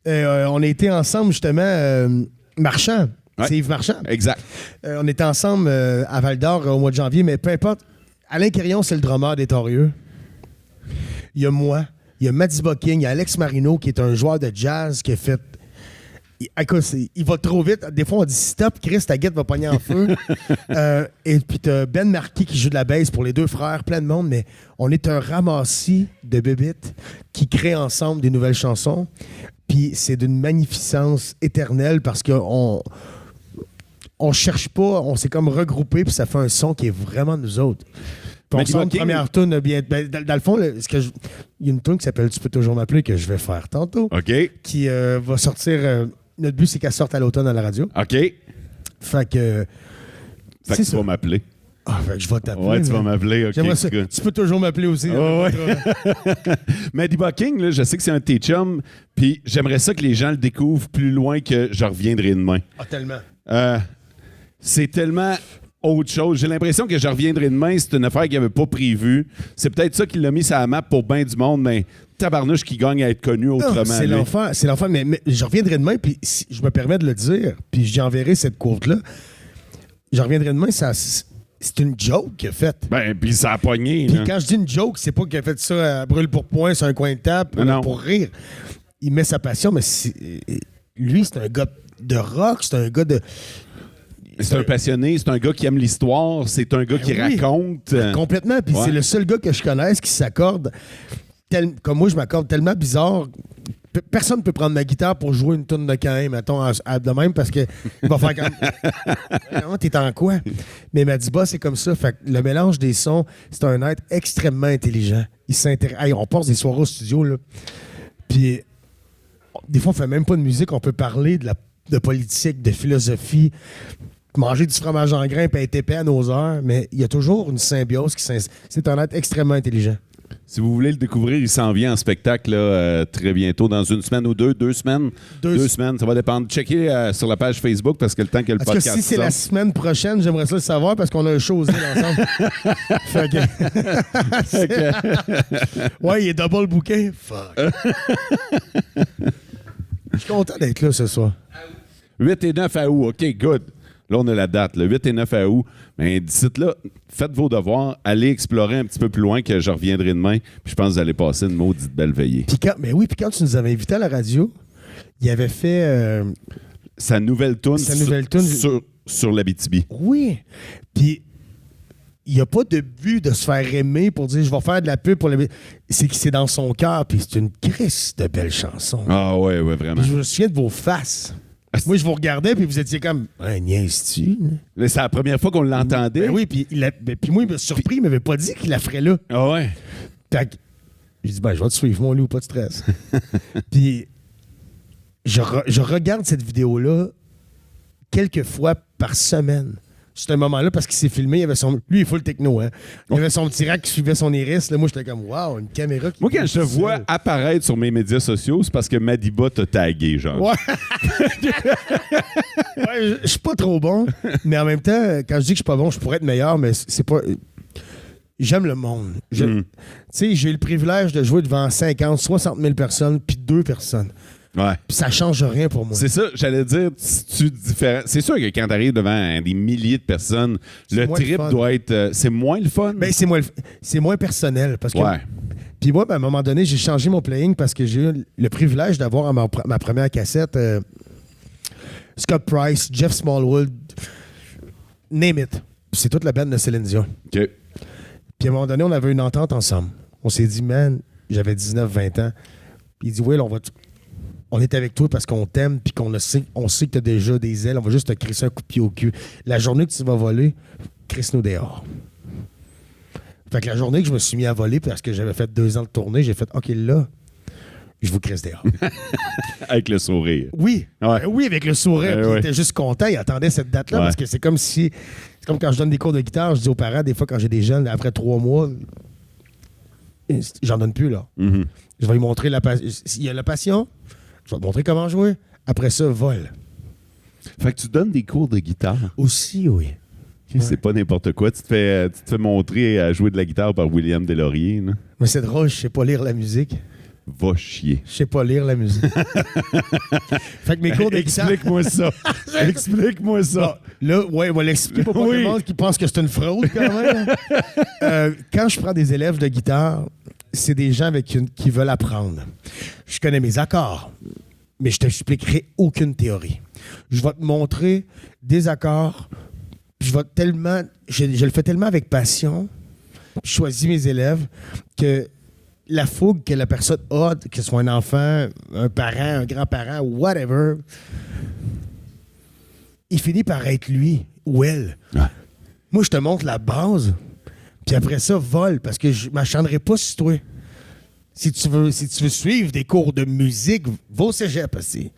Speaker 2: On a été ensemble, justement, Marchand.
Speaker 1: Ouais.
Speaker 2: C'est Yves Marchand.
Speaker 1: Exact.
Speaker 2: On était ensemble à Val-d'Or au mois de janvier, mais peu importe. Alain Quirion, c'est le drummer des Torieux. Il y a moi. Il y a Madiba King. Il y a Alex Marino, qui est un joueur de jazz qui a fait... Écoute, il va trop vite. Des fois, on dit stop, Chris, ta guette va pogner en feu. Et puis, t'as Ben Marquis qui joue de la bass pour les deux frères, plein de monde, mais on est un ramassis de bébites qui créent ensemble des nouvelles chansons. Puis, c'est d'une magnificence éternelle parce qu'on cherche pas, on s'est comme regroupé, puis ça fait un son qui est vraiment nous autres. Puis on sort une première tune bien. Dans le fond, il y a une tune qui s'appelle Tu peux toujours m'appeler que je vais faire tantôt.
Speaker 1: OK.
Speaker 2: Qui va sortir. Notre but, c'est qu'elle sorte à l'automne à la radio.
Speaker 1: OK.
Speaker 2: Fait que
Speaker 1: tu vas m'appeler.
Speaker 2: Ah, fait que je vais t'appeler.
Speaker 1: Ouais, tu vas m'appeler. OK.
Speaker 2: J'aimerais ça. Tu peux toujours m'appeler aussi.
Speaker 1: Ouais. Madiba King, là, je sais que c'est un de tes chums, puis j'aimerais ça que les gens le découvrent plus loin que Je reviendrai demain.
Speaker 2: Ah, tellement.
Speaker 1: C'est tellement autre chose. J'ai l'impression que Je reviendrai demain, c'est une affaire qu'il n'avait pas prévue. C'est peut-être ça qui l'a mis sur la map pour bien du monde, mais tabarnouche qui gagne à être connu autrement.
Speaker 2: C'est l'enfer. C'est l'enfer. Mais Je reviendrai demain, puis si je me permets de le dire, puis j'enverrai cette courte-là. Je reviendrai demain, c'est une joke qu'il a faite.
Speaker 1: Ben, puis ça a pogné.
Speaker 2: Puis quand je dis une joke, c'est pas qu'il a fait ça à brûle pour point sur un coin de table pour rire. Il met sa passion, mais lui, c'est un gars de rock, c'est un gars de...
Speaker 1: C'est un passionné, c'est un gars qui aime l'histoire, c'est un gars qui raconte.
Speaker 2: Complètement. Puis c'est le seul gars que je connaisse qui s'accorde, comme moi, je m'accorde tellement bizarre. Personne ne peut prendre ma guitare pour jouer une tonne de Caïn, mettons, de même, parce qu'il va faire comme... Non, t'es en quoi? Mais Madiba, c'est comme ça. Fait que le mélange des sons, c'est un être extrêmement intelligent. Hey, on passe des soirées au studio, là. Puis, des fois, on fait même pas de musique. On peut parler de politique, de philosophie, manger du fromage en grains et être épais à nos heures, mais il y a toujours une symbiose c'est un être extrêmement intelligent.
Speaker 1: Si vous voulez le découvrir, il s'en vient en spectacle là, très bientôt, dans une semaine ou deux. 2 semaines. 2 semaines, ça va dépendre. Checkez sur la page Facebook parce que le temps que le podcast
Speaker 2: que si c'est la semaine prochaine, j'aimerais ça le savoir parce qu'on a un show aussi ensemble. Fait que... Ouais, il est double booké. Fuck. Je suis content d'être là ce soir.
Speaker 1: 8 et 9 août, OK, good. Là, on a la date, le 8 et 9 août. Mais d'ici là, faites vos devoirs, allez explorer un petit peu plus loin que Je reviendrai demain. Puis je pense que vous allez passer une maudite belle veillée.
Speaker 2: Puis quand tu nous avais invités à la radio, il avait fait...
Speaker 1: sa nouvelle toune sur l'Abitibi.
Speaker 2: Oui. Puis il n'y a pas de but de se faire aimer pour dire je vais faire de la pub pour le... C'est que c'est dans son cœur, puis c'est une crisse de belles chansons.
Speaker 1: Ah ouais, vraiment.
Speaker 2: Puis je me souviens de vos faces. Moi, je vous regardais, puis vous étiez comme niaise-tu?
Speaker 1: C'est la première fois qu'on l'entendait.
Speaker 2: Ben oui, puis moi, il m'a surpris, il m'avait pas dit qu'il la ferait là.
Speaker 1: Ah ouais?
Speaker 2: Fait que j'ai dit, je vais te suivre, mon loup, pas de stress. Puis je regarde cette vidéo-là quelques fois par semaine. C'est un moment-là parce qu'il s'est filmé, il avait lui, il est full techno, hein. Il avait son petit rack qui suivait son iris. Là, moi, j'étais comme, wow, une caméra qui...
Speaker 1: Moi, quand je te vois apparaître sur mes médias sociaux, c'est parce que Madiba t'a tagué, genre.
Speaker 2: Ouais. Ouais, je suis pas trop bon, mais en même temps, quand je dis que je suis pas bon, je pourrais être meilleur, mais c'est pas... J'aime le monde. Tu sais, j'ai eu le privilège de jouer devant 50, 60 000 personnes, puis 2 personnes.
Speaker 1: Ouais.
Speaker 2: Puis ça change rien pour moi.
Speaker 1: C'est ça, j'allais dire, c'est sûr que quand t'arrives devant des milliers de personnes, le trip doit être... c'est moins le fun?
Speaker 2: Ben, c'est moins personnel. Parce que,
Speaker 1: ouais.
Speaker 2: Puis moi, ben, à un moment donné, j'ai changé mon playing parce que j'ai eu le privilège d'avoir ma première cassette Scott Price, Jeff Smallwood, name it. C'est toute la bande de Céline Dion.
Speaker 1: OK.
Speaker 2: Puis à un moment donné, on avait une entente ensemble. On s'est dit, man, j'avais 19-20 ans. Puis il dit, Will, on est avec toi parce qu'on t'aime puis on sait que t'as déjà des ailes. On va juste te crisser un coup de pied au cul. La journée que tu vas voler, crisse-nous dehors. Fait que la journée que je me suis mis à voler parce que j'avais fait 2 ans de tournée, j'ai fait, OK, là, je vous crisse dehors.
Speaker 1: Avec le sourire.
Speaker 2: Oui.
Speaker 1: Ouais.
Speaker 2: Oui, avec le sourire. Il était juste content. Il attendait cette date-là parce que c'est comme si... C'est comme quand je donne des cours de guitare, je dis aux parents, des fois, quand j'ai des jeunes, après 3 mois, j'en donne plus, là.
Speaker 1: Mm-hmm.
Speaker 2: Je vais lui montrer s'il y a la passion, je vais te montrer comment jouer. Après ça, vole.
Speaker 1: Fait que tu donnes des cours de guitare.
Speaker 2: Aussi, oui.
Speaker 1: Ouais. C'est pas n'importe quoi. Tu te fais montrer à jouer de la guitare par William Deslauriers. Là.
Speaker 2: Mais c'est drôle, je sais pas lire la musique.
Speaker 1: Va chier.
Speaker 2: Je sais pas lire la musique. Fait que mes cours de guitare...
Speaker 1: Explique-moi ça. Explique-moi ça.
Speaker 2: Là, ouais, on va l'expliquer pour pas tout le monde qui pense que c'est une fraude quand même. Quand je prends des élèves de guitare, c'est des gens qui veulent apprendre. Je connais mes accords, mais je t'expliquerai aucune théorie. Je vais te montrer des accords, puis je le fais tellement avec passion, je choisis mes élèves que la fougue que la personne a, que ce soit un enfant, un parent, un grand-parent, whatever, il finit par être lui ou elle.
Speaker 1: Ouais.
Speaker 2: Moi, je te montre la base, puis après ça, vole, parce que je ne m'acharnerai pas sur toi. Si tu veux suivre des cours de musique, va au cégep, aussi.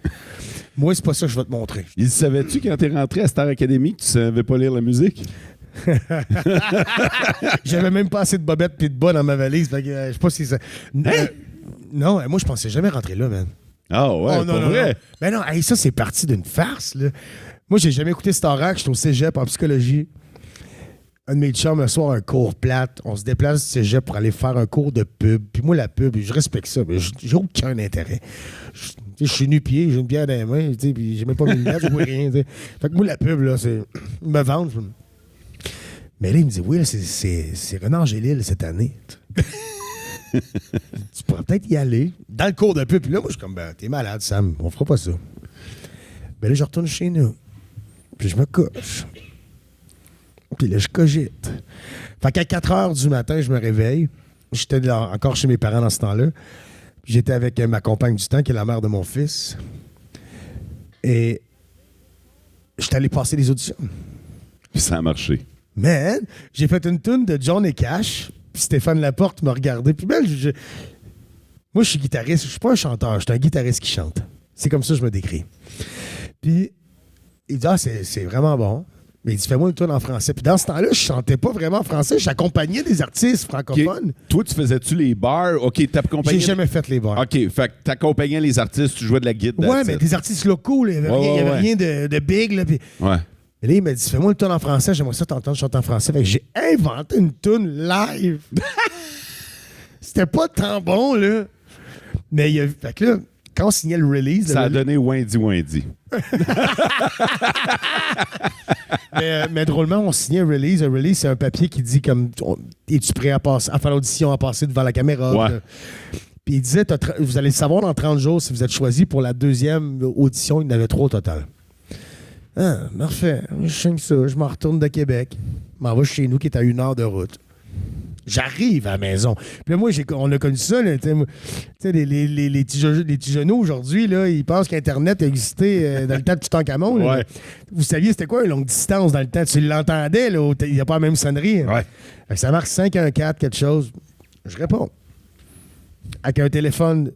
Speaker 2: Moi, c'est pas ça que je vais te montrer.
Speaker 1: Il savais-tu quand t'es rentré à Star Academy que tu savais pas lire la musique?
Speaker 2: J'avais même pas assez de bobettes et de bas dans ma valise. Fait que, je sais pas si ça... non, moi, je pensais jamais rentrer là, man.
Speaker 1: Ah ouais,
Speaker 2: Oh, non,
Speaker 1: pas
Speaker 2: non,
Speaker 1: vrai?
Speaker 2: non. Ben non, hey, ça, c'est parti d'une farce, là. Moi, j'ai jamais écouté Starac. J'étais au cégep en psychologie. Un de mes chums, un soir, un cours plate. On se déplace du cégep pour aller faire un cours de pub. Puis moi, la pub, je respecte ça, mais j'ai aucun intérêt. Je suis nu-pied, j'ai une bière dans les mains, puis j'ai même pas mes lunettes, je vois rien. T'sais. Fait que moi, la pub, là, c'est... Ils me vendent. Mais là, il me dit, oui, c'est René Angélil cette année. Tu pourrais peut-être y aller. Dans le cours de pub. Puis là, moi, je suis comme, ben, t'es malade, Sam. On fera pas ça. Ben là, je retourne chez nous. Puis je me couche. Puis là, je cogite. Fait qu'à 4 heures du matin, je me réveille. J'étais encore chez mes parents dans ce temps-là. Puis j'étais avec ma compagne du temps, qui est la mère de mon fils. Et j'étais allé passer des auditions.
Speaker 1: Puis ça a marché.
Speaker 2: Man, j'ai fait une toune de John et Cash. Puis Stéphane Laporte m'a regardé. Puis ben, moi, je suis guitariste. Je suis pas un chanteur. Je suis un guitariste qui chante. C'est comme ça que je me décris. Puis il dit, c'est vraiment bon. Mais il dit, fais-moi une toune en français. Puis dans ce temps-là, je chantais pas vraiment en français. J'accompagnais des artistes francophones.
Speaker 1: Okay. Toi, tu faisais-tu les bars? OK, t'accompagnais...
Speaker 2: J'ai jamais fait les bars.
Speaker 1: OK, fait que t'accompagnais les artistes, tu jouais de la guitare.
Speaker 2: Ouais, mais des artistes locaux, là. Il n'y avait rien de big, là. Puis...
Speaker 1: Ouais.
Speaker 2: Et là, il m'a dit, fais-moi une toune en français. J'aimerais ça t'entendre chanter en français. Fait que j'ai inventé une toune live. C'était pas tant bon, là. Mais fait que là, quand on signait le release...
Speaker 1: Ça a donné Wendy Wendy.
Speaker 2: mais drôlement, on signait un release. Un release, c'est un papier qui dit comme es-tu prêt à faire l'audition, à passer devant la caméra?
Speaker 1: Ouais.
Speaker 2: Puis il disait vous allez le savoir dans 30 jours si vous êtes choisi pour la deuxième audition. Il y en avait 3 au total. Ah, parfait. Je signe ça. Je m'en retourne de Québec. Je m'en vais chez nous qui est à 1 heure de route. J'arrive à la maison. Puis là, moi, on a connu ça. Tu sais, les petits genoux aujourd'hui, là, ils pensent qu'Internet existait dans le temps de Toutankhamon.
Speaker 1: Ouais.
Speaker 2: Vous saviez c'était quoi une longue distance dans le temps? Tu l'entendais, là, il n'y a pas la même sonnerie.
Speaker 1: Ouais.
Speaker 2: Fait que ça marque 514, quelque chose. Je réponds. Avec un téléphone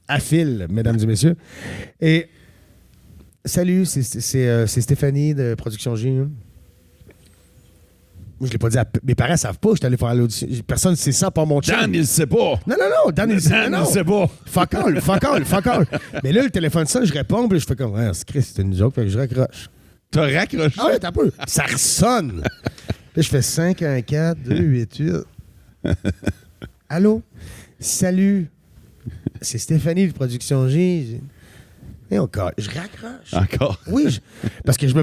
Speaker 2: à fil, mesdames et messieurs. Et salut, c'est Stéphanie de Production J. Moi, je l'ai pas dit mes parents savent pas que je suis allé faire l'audition. Personne ne sait ça par mon chum.
Speaker 1: Dan, il sait pas.
Speaker 2: Non, Dan, il sait
Speaker 1: pas.
Speaker 2: Fuck all. Mais là, le téléphone sonne, je réponds, puis je fais comme, c'est une joke, fait que je raccroche.
Speaker 1: T'as raccroché?
Speaker 2: Ah ouais, t'as peu. Ça ressonne. Là, je fais 514 288. Allô? Salut. C'est Stéphanie de Production J. Et encore, je raccroche.
Speaker 1: Encore?
Speaker 2: Oui, parce que c'est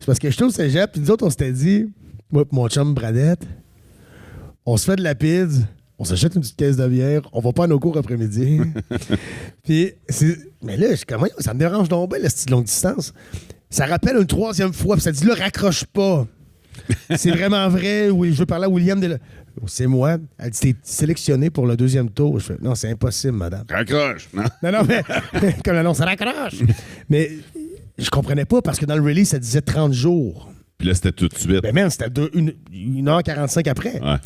Speaker 2: parce que je suis au cégep, puis nous autres, on s'était dit, moi et mon chum Bradette, on se fait de la pizza, on s'achète une petite caisse de bière, on va pas à nos cours après-midi. Puis, mais là, comment ça me dérange donc bien, la petite longue distance. Ça rappelle une 3e fois, puis ça dit là, raccroche pas. C'est vraiment vrai, oui, je veux parler à William. C'est moi. Elle dit, t'es sélectionné pour le 2e tour. Je fais, non, c'est impossible, madame.
Speaker 1: Raccroche.
Speaker 2: Non, mais comme l'annonce, ça raccroche. Mais je comprenais pas parce que dans le release, ça disait 30 jours.
Speaker 1: Puis là, c'était tout de suite.
Speaker 2: Ben, man, c'était 1h45 après.
Speaker 1: Ouais.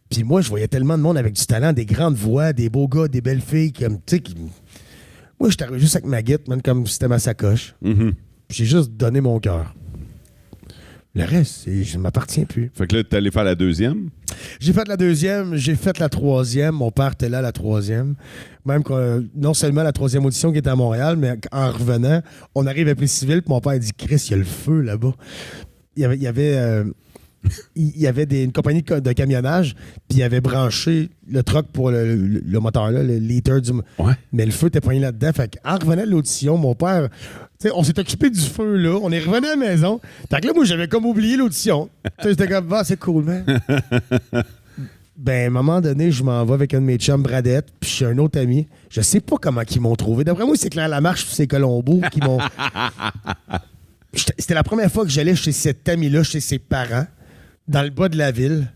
Speaker 2: Puis moi, je voyais tellement de monde avec du talent, des grandes voix, des beaux gars, des belles filles, comme, tu sais, moi, j'étais arrivé juste avec ma guitare, man, comme si c'était ma sacoche.
Speaker 1: Mm-hmm.
Speaker 2: Puis j'ai juste donné mon cœur. Le reste, je ne m'appartiens plus.
Speaker 1: Fait que là, t'es allé faire la 2e?
Speaker 2: J'ai fait la 2e, j'ai fait la 3e. Mon père était là, la 3e. Même que, non seulement la 3e audition qui était à Montréal, mais en revenant, on arrive à Plessis-Civil, puis mon père a dit, Chris, il y a le feu là-bas. Il y avait il y avait une compagnie de camionnage, puis il avait branché le truck pour le moteur, là, le liter du...
Speaker 1: Ouais.
Speaker 2: Mais le feu était poigné là-dedans. Fait qu'en revenant de l'audition, mon père... Tu sais, on s'est occupé du feu, là. On est revenu à la maison. Fait que là, moi, j'avais comme oublié l'audition. J'étais comme, ah, c'est cool, man. Ben, à un moment donné, je m'en vais avec un de mes chums, Bradette, puis je suis un autre ami. Je sais pas comment ils m'ont trouvé. D'après moi, c'est Claire Lamarche puis c'est Colombo qui m'ont... C'était la première fois que j'allais chez cet ami-là, chez ses parents, dans le bas de la ville.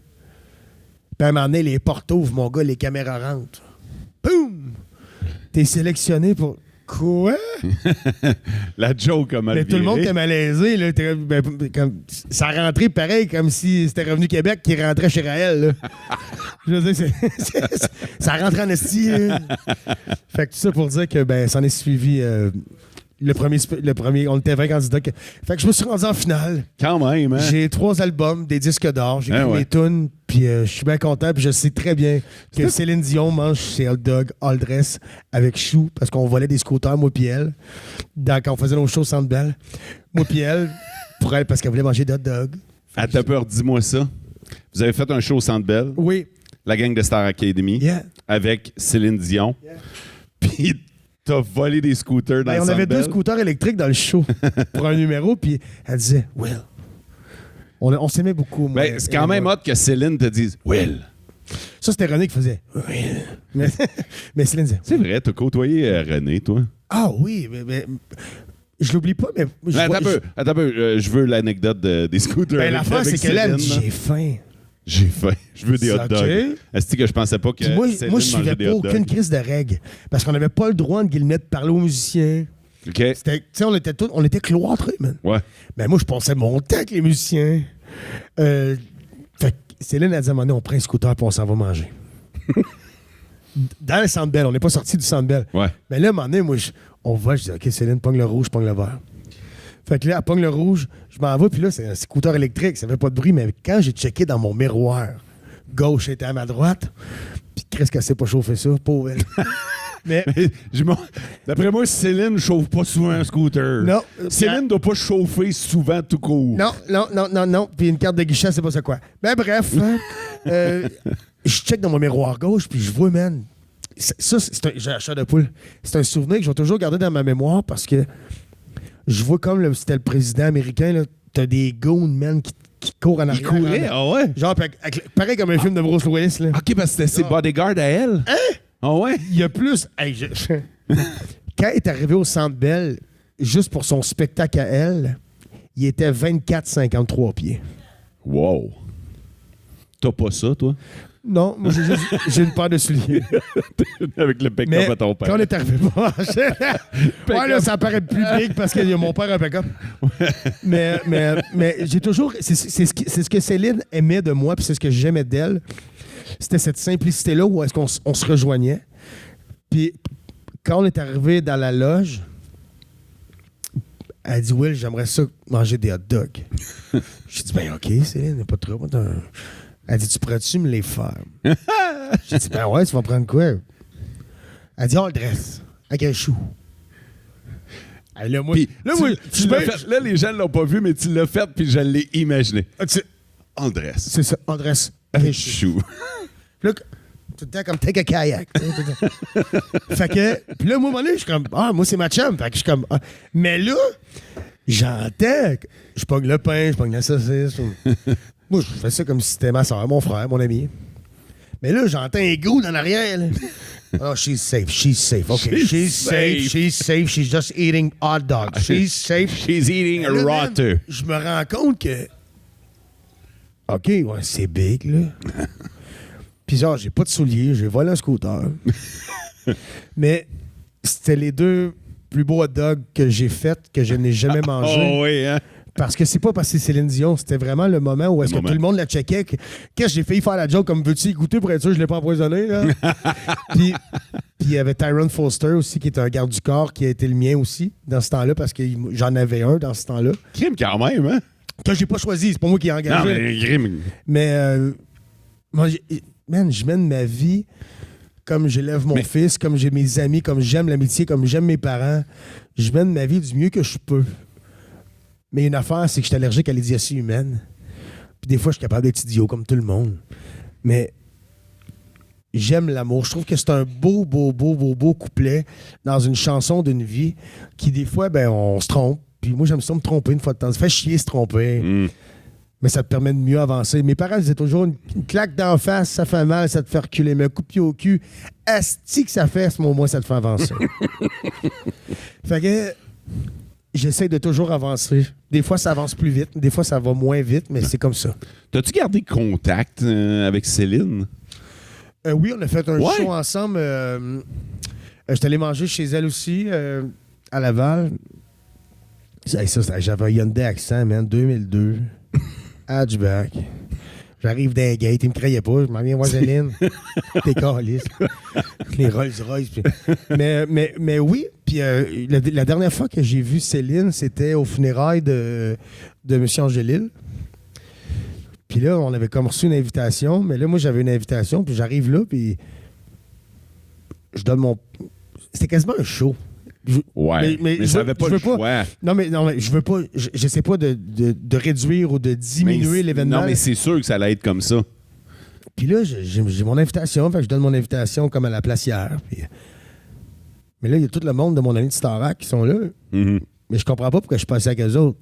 Speaker 2: Puis à un moment donné, les portes ouvrent, mon gars, les caméras rentrent. Boum! T'es sélectionné pour... Quoi?
Speaker 1: La joke a mal
Speaker 2: Mais tout le monde
Speaker 1: viré.
Speaker 2: était malaisé. Là. Ça rentrait pareil, comme si c'était Revenu Québec qui rentrait chez Raël. Là. Je veux dire, ça rentrait en esti. Là. Fait que tout ça pour dire que ça en est suivi... Le premier, on était 20 candidats. Fait que je me suis rendu en finale.
Speaker 1: Quand même, hein?
Speaker 2: J'ai 3 albums, des disques d'or. J'ai écrit mes tunes, puis je suis bien content. Puis je sais très bien que Céline Dion mange ses hot dogs all dress avec chou parce qu'on volait des scooters, moi puis elle, quand on faisait nos shows au Centre Bell. Moi puis elle, pour elle, parce qu'elle voulait manger des hot dogs.
Speaker 1: À ta peur, dis-moi ça. Vous avez fait un show au Centre Bell,
Speaker 2: Oui.
Speaker 1: la gang de Star Academy,
Speaker 2: Yeah.
Speaker 1: avec Céline Dion.
Speaker 2: Yeah.
Speaker 1: Puis t'as volé des scooters dans le
Speaker 2: On
Speaker 1: Centre
Speaker 2: avait
Speaker 1: Bell.
Speaker 2: 2 scooters électriques dans le show pour un numéro, puis elle disait « Will ». On s'aimait beaucoup, moi.
Speaker 1: Ben, c'est quand même hot que Céline te dise « Will ».
Speaker 2: Ça, c'était René qui faisait « Will ». Mais Céline disait «
Speaker 1: C'est vrai, t'as côtoyé René, toi.
Speaker 2: Ah oui, mais je l'oublie pas, mais...
Speaker 1: Attends un peu, je veux l'anecdote des scooters.
Speaker 2: Ben, l'affaire,
Speaker 1: avec
Speaker 2: c'est que là, elle me dit
Speaker 1: Céline,
Speaker 2: « J'ai faim ».
Speaker 1: J'ai faim. Je veux des hot
Speaker 2: OK.
Speaker 1: dogs. Est-ce que je pensais pas que
Speaker 2: Puis moi,
Speaker 1: Céline
Speaker 2: je suivais
Speaker 1: mangeait des
Speaker 2: pas
Speaker 1: hot
Speaker 2: aucune
Speaker 1: dogs?
Speaker 2: crise de règles. Parce qu'on n'avait pas le droit, entre guillemets, de parler aux musiciens.
Speaker 1: OK.
Speaker 2: Tu sais, on était cloîtrés, man.
Speaker 1: Ouais.
Speaker 2: Mais moi, je passais mon temps avec les musiciens. Fait que Céline a dit à un moment donné, on prend un scooter et on s'en va manger. Dans le Centre Bell. On n'est pas sorti du Centre Bell.
Speaker 1: Ouais.
Speaker 2: Mais là, à un moment donné, moi, on va, je dis, OK, Céline, pogne le rouge, pogne le vert. Fait que là, elle pogne le rouge, je m'en vais, puis là, c'est un scooter électrique, ça fait pas de bruit, mais quand j'ai checké dans mon miroir, gauche était à ma droite, puis qu'est-ce qu'elle s'est pas chauffé ça, pauvre elle. Mais
Speaker 1: D'après moi, Céline chauffe pas souvent un scooter.
Speaker 2: Non.
Speaker 1: Céline doit pas chauffer souvent tout court.
Speaker 2: non. Puis une carte de guichet, c'est pas ça quoi. Ben bref, hein, je check dans mon miroir gauche, puis je vois, man. Ça, j'ai un chat de poule. C'est un souvenir que je vais toujours garder dans ma mémoire parce que je vois comme c'était le président américain, là, t'as des goons, man, qui courent en arrière.
Speaker 1: Il courait? Ah ouais?
Speaker 2: Genre, pareil comme un film de Bruce Willis, là.
Speaker 1: OK, parce que c'était ses bodyguards à elle. Hein? Ah ouais?
Speaker 2: Il y a plus... Hey, quand il est arrivé au Centre Bell, juste pour son spectacle à elle, il était 24,53 pieds.
Speaker 1: Wow. T'as pas ça, toi?
Speaker 2: Non, moi, j'ai une paire de souliers.
Speaker 1: Avec le pick-up
Speaker 2: Mais
Speaker 1: à ton père.
Speaker 2: quand on est arrivé... ouais, là, ça paraît plus big parce qu'il y a mon père un pick-up. mais j'ai toujours... C'est ce que Céline aimait de moi, puis c'est ce que j'aimais d'elle. C'était cette simplicité-là où est-ce qu'on se rejoignait. Puis quand on est arrivé dans la loge, elle dit « Will, j'aimerais ça manger des hot dogs. » J'ai dit « Ben OK, Céline, il n'y a pas de trouble. » Elle dit « Tu pourrais-tu me les faire? » J'ai dit « Ben ouais, tu vas prendre quoi? » Elle dit « On le dresse avec un chou. » Là, moi,
Speaker 1: Puis, tu l'as fait. Là, les gens ne l'ont pas vu, mais tu l'as fait, puis je l'ai imaginé. On le dresse.
Speaker 2: C'est ça, on dresse avec un chou.
Speaker 1: Chou.
Speaker 2: Puis là, tout le temps comme take a kayak. Fait que, puis là, moi, à un moment donné, je suis comme, moi, c'est ma chum. Fait que je suis comme, mais là, j'entends, je pogne le pain, je pogne la saucisse. Moi, je fais ça comme si c'était ma soeur, mon frère, mon ami. Mais là, j'entends un gros dans l'arrière. Oh, she's safe. Okay, she's safe. She's just eating hot dogs. She's safe.
Speaker 1: She's eating a
Speaker 2: Là,
Speaker 1: raw
Speaker 2: man,
Speaker 1: too.
Speaker 2: je me rends compte que, OK, ouais, c'est big, là. Puis genre, j'ai pas de souliers, j'ai volé un scooter. Mais c'était les 2 plus beaux hot dogs que j'ai fait, que je n'ai jamais mangé.
Speaker 1: Oh oui, hein?
Speaker 2: Parce que c'est pas parce que c'est Céline Dion, c'était vraiment le moment où est-ce que tout le monde la checkait. Qu'est-ce que j'ai failli faire la joke comme veux-tu y goûter pour être sûr que je l'ai pas empoisonné, là? Puis il y avait Tyrone Foster aussi, qui est un garde du corps, qui a été le mien aussi dans ce temps-là, parce que j'en avais un dans ce temps-là.
Speaker 1: Crime quand même, hein?
Speaker 2: Que j'ai pas choisi, c'est pas moi qui ai engagé.
Speaker 1: Non, mais crime.
Speaker 2: Mais moi, je mène ma vie comme j'élève mon fils, comme j'ai mes amis, comme j'aime l'amitié, comme j'aime mes parents. Je mène ma vie du mieux que je peux. Mais une affaire, c'est que je suis allergique à l'idiotie humaine. Puis des fois, je suis capable d'être idiot comme tout le monde. Mais j'aime l'amour. Je trouve que c'est un beau couplet dans une chanson d'une vie qui, des fois, ben, on se trompe. Puis moi, j'aime ça me tromper une fois de temps. Ça fait chier se tromper. Mais ça te permet de mieux avancer. Mes parents disaient toujours une claque d'en face, ça fait mal, ça te fait reculer. Mais un coup de pied au cul, asti que ça fait, au moins ça te fait avancer. Fait que j'essaie de toujours avancer. Des fois, ça avance plus vite. Des fois, ça va moins vite, mais c'est comme ça.
Speaker 1: T'as-tu gardé contact avec Céline?
Speaker 2: Oui, on a fait un show ensemble. J'étais allé manger chez elle aussi, à Laval. Ça, j'avais un Hyundai Accent, man, 2002. Hatchback. J'arrive d'un gate, il me criait pas. Je m'en viens voir Céline. T'es caliste. Les Rolls-Royce. Puis... Mais oui, puis la dernière fois que j'ai vu Céline, c'était aux funérailles de M. Angélil. Puis là, on avait comme reçu une invitation. Mais là, moi, j'avais une invitation. Puis j'arrive là, puis je donne mon... C'était quasiment un show.
Speaker 1: Mais ça n'avait pas le choix.
Speaker 2: Non, mais je veux pas... J'essaie pas de réduire ou de diminuer l'événement.
Speaker 1: Non, mais c'est sûr que ça allait être comme ça.
Speaker 2: Puis là, j'ai mon invitation. Fait que je donne mon invitation comme à la placière. Puis... Mais là, il y a tout le monde de mon ami de Starac qui sont là.
Speaker 1: Mm-hmm.
Speaker 2: Mais je comprends pas pourquoi je suis passé avec eux autres.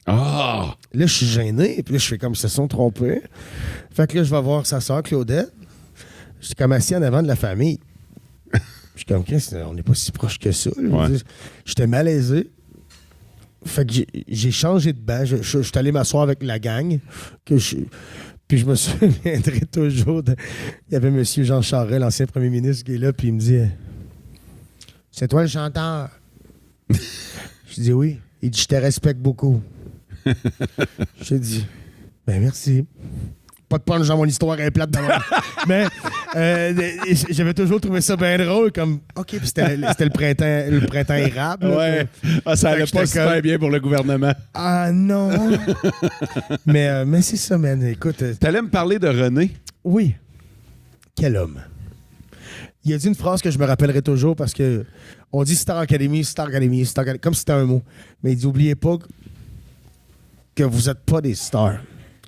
Speaker 1: Ah!
Speaker 2: Là, je suis gêné. Puis là, je fais comme ils se sont trompés. Fait que là, je vais voir sa soeur Claudette. J'étais comme assis en avant de la famille. Je suis comme, on n'est pas si proche que ça. J'étais malaisé. Fait que j'ai changé de banc. Je suis allé m'asseoir avec la gang. Puis je me souviendrai toujours. Il y avait M. Jean Charest, l'ancien premier ministre, qui est là. Puis il me dit, c'est toi le chanteur? Je dis oui. Il dit, je te respecte beaucoup. J'ai dit, ben merci. Pas de punch dans mon histoire, elle est plate d'abord. Mais j'avais toujours trouvé ça bien drôle, comme OK, puis c'était le printemps érable.
Speaker 1: Ouais. Ça allait pas super bien pour le gouvernement.
Speaker 2: Ah non. mais c'est ça, man. Écoute.
Speaker 1: T'allais me parler de René?
Speaker 2: Oui. Quel homme. Il a dit une phrase que je me rappellerai toujours parce que on dit Star Academy, comme si c'était un mot. Mais il dit, oubliez pas que vous n'êtes pas des stars.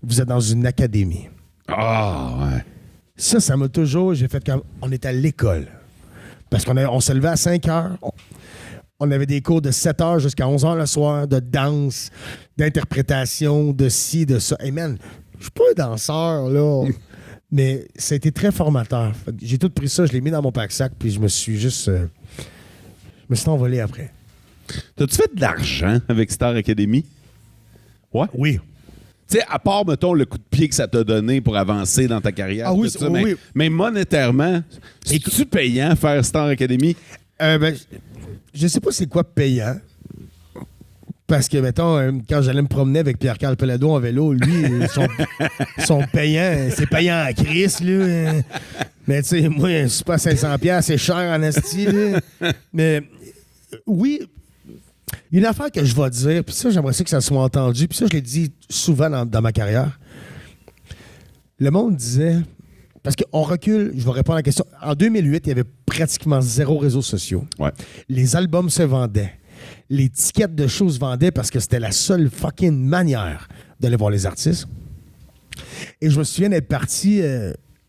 Speaker 2: Vous êtes dans une académie.
Speaker 1: Ah, ouais.
Speaker 2: Ça m'a toujours... J'ai fait comme... On était à l'école. Parce qu'on se levait à 5 heures. On avait des cours de 7 heures jusqu'à 11 heures le soir, de danse, d'interprétation, de ci, de ça. Hey man, je suis pas un danseur, là. Mais ça a été très formateur. J'ai tout pris ça, je l'ai mis dans mon pack-sac, puis je me suis juste... je me suis envolé après.
Speaker 1: T'as-tu fait de l'argent avec Star Academy? Ouais?
Speaker 2: Oui.
Speaker 1: Tu sais, à part, mettons, le coup de pied que ça t'a donné pour avancer dans ta carrière.
Speaker 2: Ah oui,
Speaker 1: ça,
Speaker 2: oui.
Speaker 1: Mais monétairement, c'est-tu payant faire Star Academy?
Speaker 2: Je sais pas c'est quoi payant. Parce que, mettons, quand j'allais me promener avec Pierre-Carl Pelado en vélo, lui, son payant, c'est payant à Chris, là. Mais tu sais, moi, c'est pas 500$, c'est cher en esti, là. Mais oui... Une affaire que je vais dire, puis ça, j'aimerais ça que ça soit entendu, puis ça, je l'ai dit souvent dans ma carrière. Le monde disait... Parce qu'on recule, je vais répondre à la question. En 2008, il y avait pratiquement 0 réseaux sociaux.
Speaker 1: Ouais.
Speaker 2: Les albums se vendaient. Les tickets de shows se vendaient parce que c'était la seule fucking manière d'aller voir les artistes. Et je me souviens d'être parti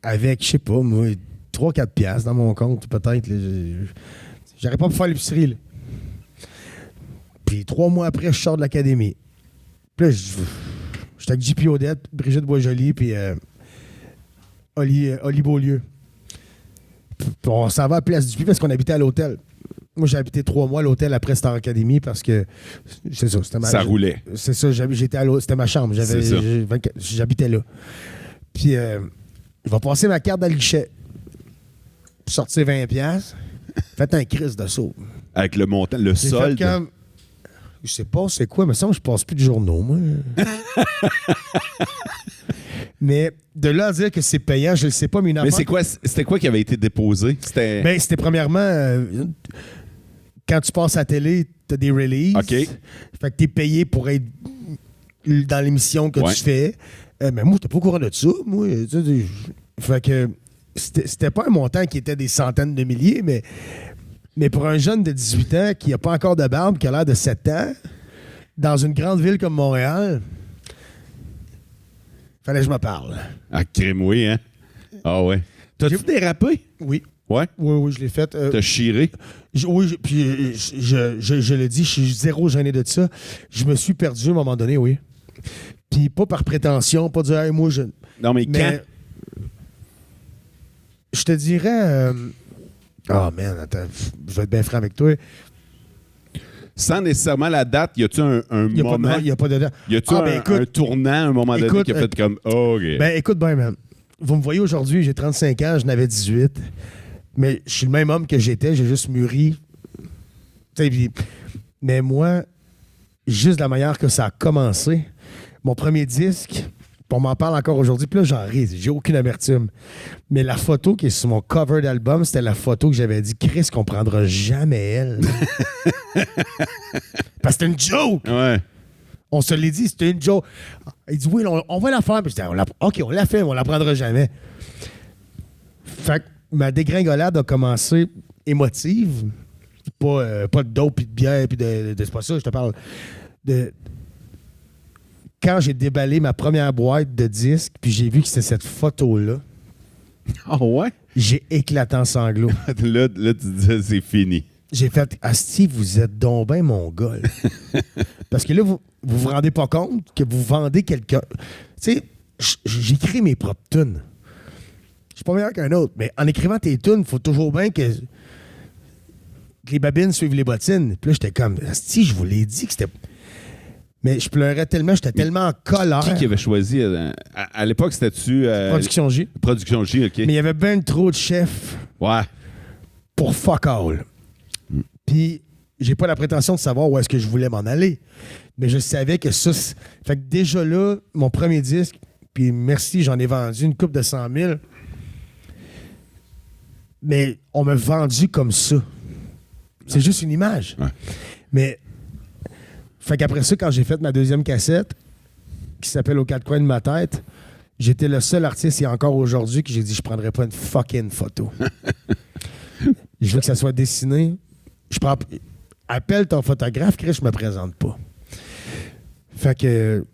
Speaker 2: avec, je sais pas, moi, 3-4 piastres dans mon compte, peut-être. J'aurais pas pu faire l'épicerie, là. Puis 3 mois après, je sors de l'académie. Puis là, j'étais avec JP Odette, Brigitte Boisjoli, puis Oli Beaulieu. Puis on s'en va à Place du Puy parce qu'on habitait à l'hôtel. Moi, j'ai habité 3 mois à l'hôtel après Star Academy parce que c'est ça.
Speaker 1: Ça roulait.
Speaker 2: C'est ça, c'était ma chambre. J'habitais là. Puis je vais passer ma carte dans le guichet. Sortir 20$. Faites un crise de saut.
Speaker 1: Avec le montant, le solde.
Speaker 2: Je sais pas c'est quoi, mais ça, je passe plus de journaux, moi. Mais de là à dire que c'est payant, je le sais pas, mais une affaire...
Speaker 1: Mais c'était quoi qui avait été déposé?
Speaker 2: C'était premièrement, quand tu passes à la télé, t'as des releases.
Speaker 1: OK.
Speaker 2: Fait que t'es payé pour être dans l'émission que tu fais. Mais moi, j'étais pas au courant de ça, moi. Fait que c'était pas un montant qui était des centaines de milliers, mais pour un jeune de 18 ans qui n'a pas encore de barbe, qui a l'air de 7 ans, dans une grande ville comme Montréal, Fallait que je me parle.
Speaker 1: Ah, crime, oui, hein? Ah ouais. T'as-tu dérapé?
Speaker 2: Oui.
Speaker 1: Ouais?
Speaker 2: Oui, je l'ai fait.
Speaker 1: T'as chiré?
Speaker 2: Puis je le dis, je suis zéro gêné de ça. Je me suis perdu à un moment donné, oui. Puis pas par prétention, pas dire, hey, moi, je...
Speaker 1: Non, mais quand?
Speaker 2: Je te dirais... Oh, man, attends, je vais être bien franc avec toi.
Speaker 1: Sans nécessairement la date, y a-tu un moment?
Speaker 2: Il n'y a pas de date.
Speaker 1: Y a-tu un tournant à un moment donné qui a fait comme, oh, OK.
Speaker 2: Ben, écoute bien, man. Vous me voyez aujourd'hui, j'ai 35 ans, je n'avais 18. Mais je suis le même homme que j'étais, j'ai juste mûri. Mais moi, juste de la manière que ça a commencé, mon premier disque, on m'en parle encore aujourd'hui, puis là, j'en ris, j'ai aucune amertume. Mais la photo qui est sur mon cover d'album, c'était la photo que j'avais dit, Chris, qu'on prendra jamais elle. Parce que c'était une joke!
Speaker 1: Ouais.
Speaker 2: On se l'est dit, c'était une joke. Il dit, oui, on va la faire. Puis je dis, OK, on l'a fait, mais on la prendra jamais. Fait que ma dégringolade a commencé émotive. Pas de dope, puis de bière, puis de c'est pas ça, je te parle de... Quand j'ai déballé ma première boîte de disques, puis j'ai vu que c'était cette photo-là.
Speaker 1: Ah ouais?
Speaker 2: J'ai éclaté en sanglots.
Speaker 1: là, tu disais, c'est fini.
Speaker 2: J'ai fait, Asti, vous êtes donc ben mon gars. Parce que là, vous rendez pas compte que vous vendez quelqu'un. Tu sais, j'écris mes propres tunes. Je suis pas meilleur qu'un autre, mais en écrivant tes tunes, il faut toujours bien que les babines suivent les bottines. Puis là, j'étais comme, Asti, je vous l'ai dit que c'était... Mais je pleurais tellement, j'étais tellement en colère.
Speaker 1: Qui avait choisi? À l'époque, c'était-tu...
Speaker 2: Production J.
Speaker 1: Production J, OK.
Speaker 2: Mais il y avait bien trop de chefs
Speaker 1: Ouais.
Speaker 2: pour fuck all. Puis, j'ai pas la prétention de savoir où est-ce que je voulais m'en aller. Mais je savais que ça... Fait que déjà là, mon premier disque, puis merci, j'en ai vendu une couple de 100 000. Mais on m'a vendu comme ça. C'est juste une image.
Speaker 1: Ouais.
Speaker 2: Mais... Fait qu'après ça, quand j'ai fait ma deuxième cassette, qui s'appelle Aux quatre coins de ma tête, j'étais le seul artiste, et encore aujourd'hui, que j'ai dit, je prendrais pas une fucking photo. Je veux que ça soit dessiné. Je prends... Appelle ton photographe, Chris, je me présente pas. Fait que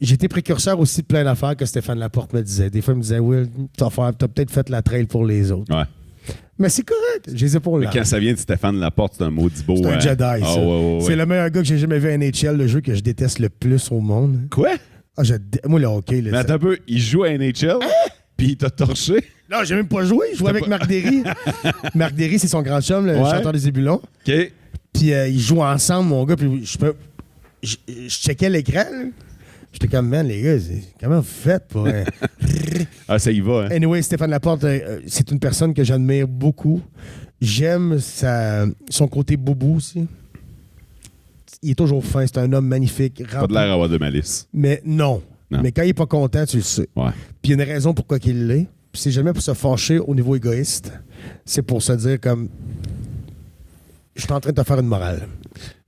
Speaker 2: j'ai été précurseur aussi de plein d'affaires que Stéphane Laporte me disait. Des fois, il me disait, Will, t'as peut-être fait la trail pour les autres.
Speaker 1: Ouais.
Speaker 2: Mais c'est correct, j'ai les épaules là.
Speaker 1: Quand ça vient de Stéphane Laporte, c'est un maudit beau.
Speaker 2: C'est un Jedi, ça.
Speaker 1: Ouais.
Speaker 2: C'est le meilleur gars que j'ai jamais vu à NHL, le jeu que je déteste le plus au monde.
Speaker 1: Quoi?
Speaker 2: Ah, moi, le hockey... Là,
Speaker 1: mais attends un peu, il joue à NHL, puis il t'a torché?
Speaker 2: Non, j'ai même pas joué. Je jouais avec Marc Derry. Marc Derry, c'est son grand chum, le chanteur des Ébulons.
Speaker 1: OK.
Speaker 2: Puis ils jouent ensemble, mon gars. Puis je checkais l'écran. Là. J'étais comme, man, les gars, comment vous faites pour...
Speaker 1: Ah, ça y va, hein?
Speaker 2: Anyway, Stéphane Laporte, c'est une personne que j'admire beaucoup. J'aime son côté boubou aussi. Il est toujours fin. C'est un homme magnifique.
Speaker 1: Pas de l'air d'avoir de malice.
Speaker 2: Mais non. Mais quand il est pas content, tu le sais.
Speaker 1: Ouais.
Speaker 2: Puis il y a une raison pourquoi il l'est. Puis c'est jamais pour se fâcher au niveau égoïste. C'est pour se dire comme... Je suis en train de te faire une morale.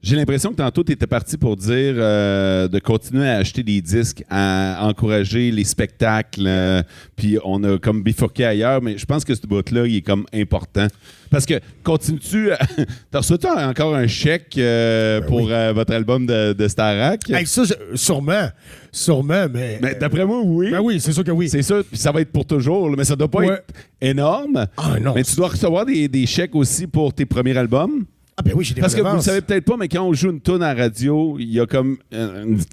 Speaker 1: J'ai l'impression que tantôt, tu étais parti pour dire de continuer à acheter des disques, à encourager les spectacles, puis on a comme bifurqué ailleurs, mais je pense que ce bout-là, il est comme important. Parce que, continues-tu... T'as reçu encore un chèque pour votre album de Starac?
Speaker 2: Avec ça, sûrement, mais...
Speaker 1: Mais d'après moi, oui.
Speaker 2: Ben oui, c'est sûr que oui.
Speaker 1: C'est ça, puis ça va être pour toujours, là, mais ça doit pas être énorme.
Speaker 2: Ah non.
Speaker 1: Mais tu dois recevoir des chèques aussi pour tes premiers albums.
Speaker 2: Ah ben oui, j'ai des
Speaker 1: Parce que vous
Speaker 2: redevances.
Speaker 1: le savez peut-être pas, mais quand on joue une toune à la radio, il y a comme...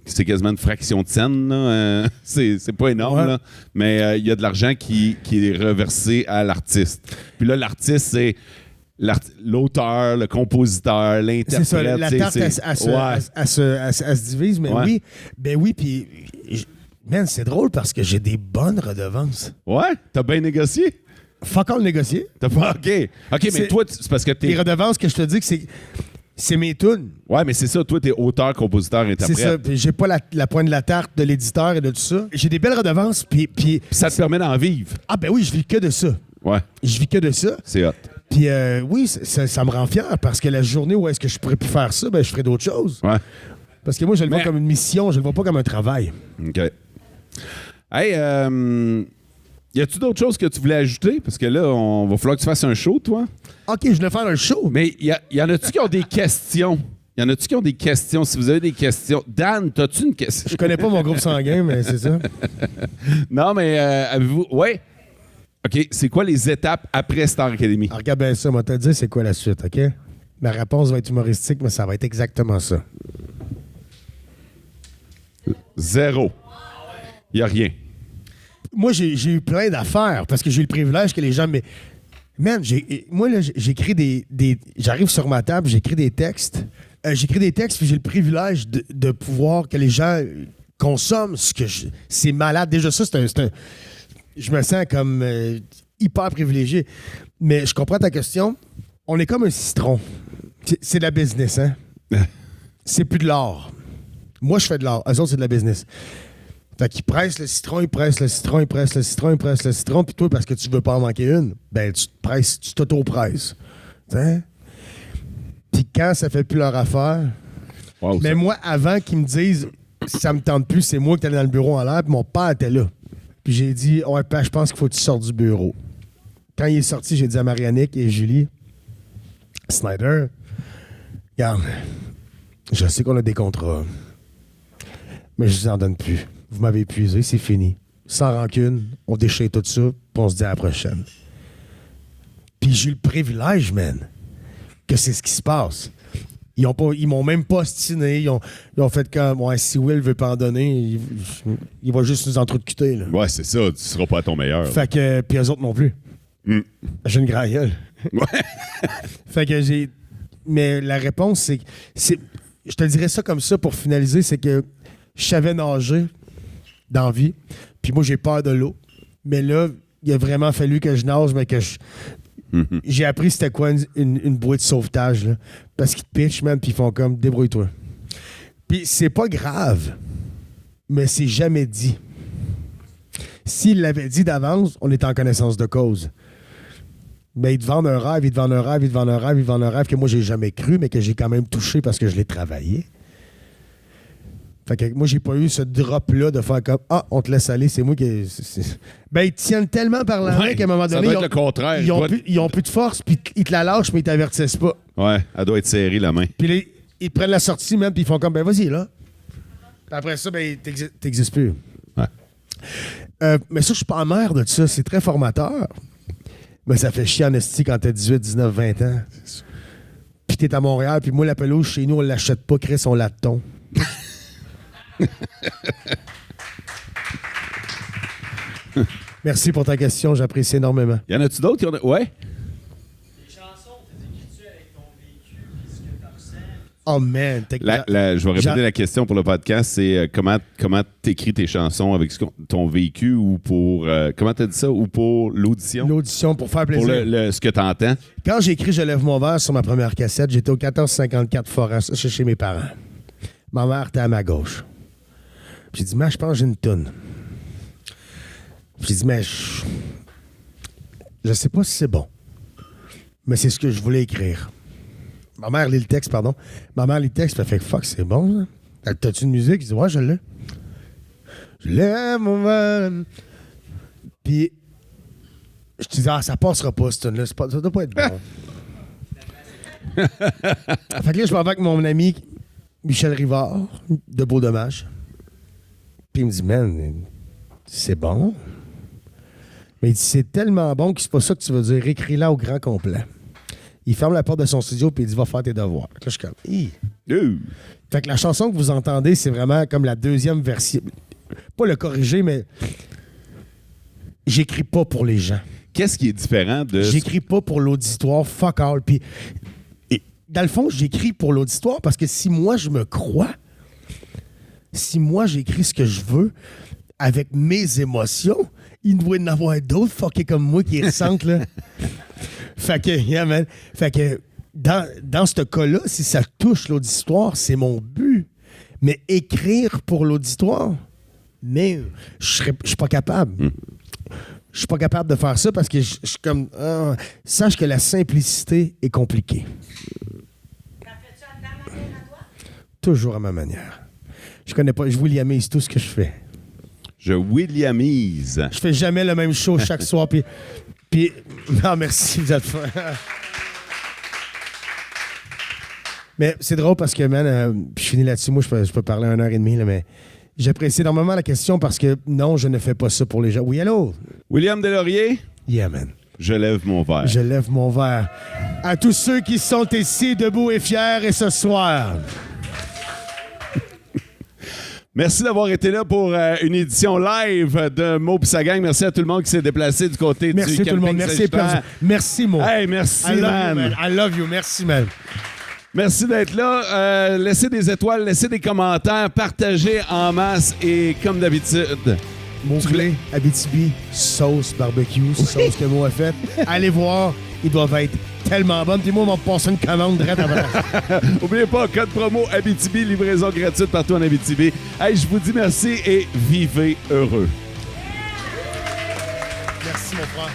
Speaker 1: c'est quasiment une fraction de scène, là. C'est pas énorme, là. Mais il y a de l'argent qui est reversé à l'artiste. Puis là, l'artiste, c'est l'auteur, le compositeur, l'interprète.
Speaker 2: C'est ça, la tarte, elle se divise, mais oui. Ben oui, puis... Man, c'est drôle parce que j'ai des bonnes redevances.
Speaker 1: Ouais? T'as bien négocié?
Speaker 2: Fuck all négocié.
Speaker 1: T'as pas... OK, mais toi, c'est parce que t'es...
Speaker 2: Les redevances que je te dis que c'est mes tunes.
Speaker 1: Ouais, mais c'est ça. Toi, t'es auteur, compositeur, interprète.
Speaker 2: C'est ça. Puis j'ai pas la pointe de la tarte de l'éditeur et de tout ça. J'ai des belles redevances, puis
Speaker 1: ça te permet d'en vivre.
Speaker 2: Ah ben oui, je vis que de ça.
Speaker 1: Ouais.
Speaker 2: Je vis que de ça.
Speaker 1: C'est hot.
Speaker 2: Puis oui, ça me rend fier parce que la journée où est-ce que je pourrais plus faire ça, ben je ferais d'autres choses.
Speaker 1: Ouais.
Speaker 2: Parce que moi, je le vois comme une mission, je le vois pas comme un travail.
Speaker 1: OK. Hey, y a-tu d'autres choses que tu voulais ajouter? Parce que là, on va falloir que tu fasses un show, toi.
Speaker 2: OK, je vais faire un show.
Speaker 1: Mais y en a-tu qui ont des questions? Y en a-tu qui ont des questions? Si vous avez des questions. Dan, t'as-tu une question?
Speaker 2: Je connais pas mon groupe sanguin, mais c'est ça.
Speaker 1: Non, mais avez-vous. Ouais. OK. C'est quoi les étapes après Star Academy?
Speaker 2: Alors, regarde bien ça, moi, te dire c'est quoi la suite, OK? Ma réponse va être humoristique, mais ça va être exactement ça.
Speaker 1: 0. Il n'y a rien.
Speaker 2: Moi, j'ai eu plein d'affaires parce que j'ai eu le privilège que les gens... Mais, man, moi, là, j'écris des... J'arrive sur ma table, j'écris des textes. J'écris des textes, puis j'ai le privilège de pouvoir que les gens consomment ce que je... C'est malade. Déjà, ça, c'est un... Je me sens comme hyper privilégié. Mais je comprends ta question. On est comme un citron. C'est de la business, hein? C'est plus de l'art. Moi, je fais de l'art. Eux autres, c'est de la business. Fait qu'ils pressent le citron, ils pressent le citron, ils pressent le citron, ils pressent le citron. Puis toi, parce que tu veux pas en manquer une, ben tu te presses, tu t'auto-presses. T'sais? Puis quand ça fait plus leur affaire...
Speaker 1: Wow,
Speaker 2: mais
Speaker 1: ça...
Speaker 2: moi, avant qu'ils me disent « ça me tente plus, c'est moi qui allé dans le bureau en l'air », puis mon père était là. Puis j'ai dit « ouais, père, je pense qu'il faut que tu sortes du bureau ». Quand il est sorti, j'ai dit à Marianique et Julie « Snyder, regarde, je sais qu'on a des contrats, mais je vous en donne plus. Vous m'avez épuisé, c'est fini. Sans rancune, on déchire tout ça, puis on se dit à la prochaine. » Puis j'ai eu le privilège, man, que c'est ce qui se passe. Ils m'ont même pas ostiné. Ils ont fait comme, ouais, si Will veut pas en donner, il va juste nous entrecuter, là.
Speaker 1: Ouais, c'est ça. Tu seras pas à ton meilleur.
Speaker 2: Fait que, puis eux autres non plus. J'ai une graille gueule.
Speaker 1: Ouais.
Speaker 2: Fait que j'ai... Mais la réponse, c'est... Je te dirais ça comme ça pour finaliser, c'est que je savais nager dans la vie, puis moi, j'ai peur de l'eau. Mais là, il a vraiment fallu que je nage, mais que j'ai appris c'était quoi une bouée de sauvetage, là. Parce qu'ils te pitchent, man, puis ils font comme, débrouille-toi. Puis c'est pas grave, mais c'est jamais dit. S'ils l'avaient dit d'avance, on est en connaissance de cause. Mais ils te vendent un rêve, ils te vendent un rêve, ils te vendent un rêve, ils te vendent un rêve que moi, j'ai jamais cru, mais que j'ai quand même touché parce que je l'ai travaillé. Fait que moi, j'ai pas eu ce drop-là de faire comme « ah, on te laisse aller, c'est moi qui... » Ben, ils tiennent tellement par la main qu'à un moment donné,
Speaker 1: ça doit être le contraire.
Speaker 2: Ils ont plus de force, puis ils te la lâchent, mais ils t'avertissent pas.
Speaker 1: Ouais, elle doit être serrée, la main.
Speaker 2: Puis là, ils prennent la sortie même, puis ils font comme « ben vas-y, là. » Puis après ça, ben, t'existes plus.
Speaker 1: Ouais.
Speaker 2: Mais ça, je suis pas amer de ça. C'est très formateur. Mais ça fait chier en esti quand t'as 18, 19, 20 ans. Puis t'es à Montréal, puis moi, la pelouse, chez nous, on l'achète pas, Chris, on l'attend. Merci pour ta question, j'apprécie énormément.
Speaker 1: Y en a-tu d'autres qui ont... Ouais?
Speaker 4: Les chansons, t'écris-tu avec ton vécu et ce que t'en ressens?
Speaker 2: Oh man!
Speaker 1: Je vais répéter la question pour le podcast. C'est comment t'écris tes chansons avec ton vécu ou pour... comment t'as dit ça? Ou pour l'audition?
Speaker 2: L'audition, pour faire plaisir.
Speaker 1: Pour ce que t'entends?
Speaker 2: Quand j'ai écrit « Je lève mon verre » sur ma première cassette, j'étais au 1454 Forest, chez mes parents. Ma mère était à ma gauche. J'ai dit « mais je pense que j'ai une toune. » J'ai dit « mais je sais pas si c'est bon. Mais c'est ce que je voulais écrire. » Ma mère lit le texte, pardon. Ma mère lit le texte, elle fait « fuck, c'est bon, ça. T'as-tu une musique? » Je dis « ouais, je l'ai. » Je lève mon verre. Puis, je te dis « ah, ça passera pas, cette tune-là. Ça doit pas être bon. » Fait que là, je m'en vais avec mon ami Michel Rivard, de Beau Dommage. Puis il me dit « man, c'est bon. » Mais il dit « c'est tellement bon que c'est pas ça que tu veux dire. Écris-la au grand complet. » Il ferme la porte de son studio puis il dit « va faire tes devoirs. » Là, je suis comme « hi. » Fait que la chanson que vous entendez, c'est vraiment comme la deuxième version. Pas le corriger, mais j'écris pas pour les gens.
Speaker 1: Qu'est-ce qui est différent de...
Speaker 2: J'écris pas pour l'auditoire, fuck all. Puis, dans le fond, j'écris pour l'auditoire parce que si moi, je me crois, si moi, j'écris ce que je veux avec mes émotions, il doit y en avoir d'autres fuckés comme moi qui ressentent, là. Fait que, yeah, man. Fait que, dans ce cas-là, si ça touche l'auditoire, c'est mon but. Mais écrire pour l'auditoire, mais je suis pas capable. Je suis pas capable de faire ça parce que je suis comme... sache que la simplicité est compliquée.
Speaker 4: T'en fais-tu à ta manière à toi?
Speaker 2: Toujours à ma manière. Je connais pas... Je Williamise tout ce que je fais.
Speaker 1: Je Williamise.
Speaker 2: Je fais jamais le même show chaque soir. Puis... Non, merci, vous êtes fin. Mais c'est drôle parce que, man, puis je finis là-dessus. Moi, je peux parler 1h30, là, mais j'apprécie énormément la question parce que non, je ne fais pas ça pour les gens. Oui, allô?
Speaker 1: William Deslauriers,
Speaker 2: Yeah, man.
Speaker 1: je lève mon verre.
Speaker 2: Je lève mon verre à tous ceux qui sont ici, debout et fiers, et ce soir.
Speaker 1: Merci d'avoir été là pour une édition live de Mo pis sa gang. Merci à tout le monde qui s'est déplacé du côté
Speaker 2: Merci
Speaker 1: du
Speaker 2: tout le monde.
Speaker 1: camping
Speaker 2: Merci,
Speaker 1: Sagittaire.
Speaker 2: merci, Mo.
Speaker 1: Hey, merci,
Speaker 2: I love
Speaker 1: man.
Speaker 2: you, man. I love you. Merci, man.
Speaker 1: Merci d'être là. Laissez des étoiles, laissez des commentaires, partagez en masse et comme d'habitude.
Speaker 2: Mot-clé, Abitibi, sauce barbecue, sauce que Mo a faite. Allez voir, ils doivent être tellement bonnes. Puis moi, on va me passer une commande direct avant.
Speaker 1: N'oubliez pas, code promo Abitibi, livraison gratuite partout en Abitibi. Hey, je vous dis merci et vivez heureux.
Speaker 2: Merci, mon frère.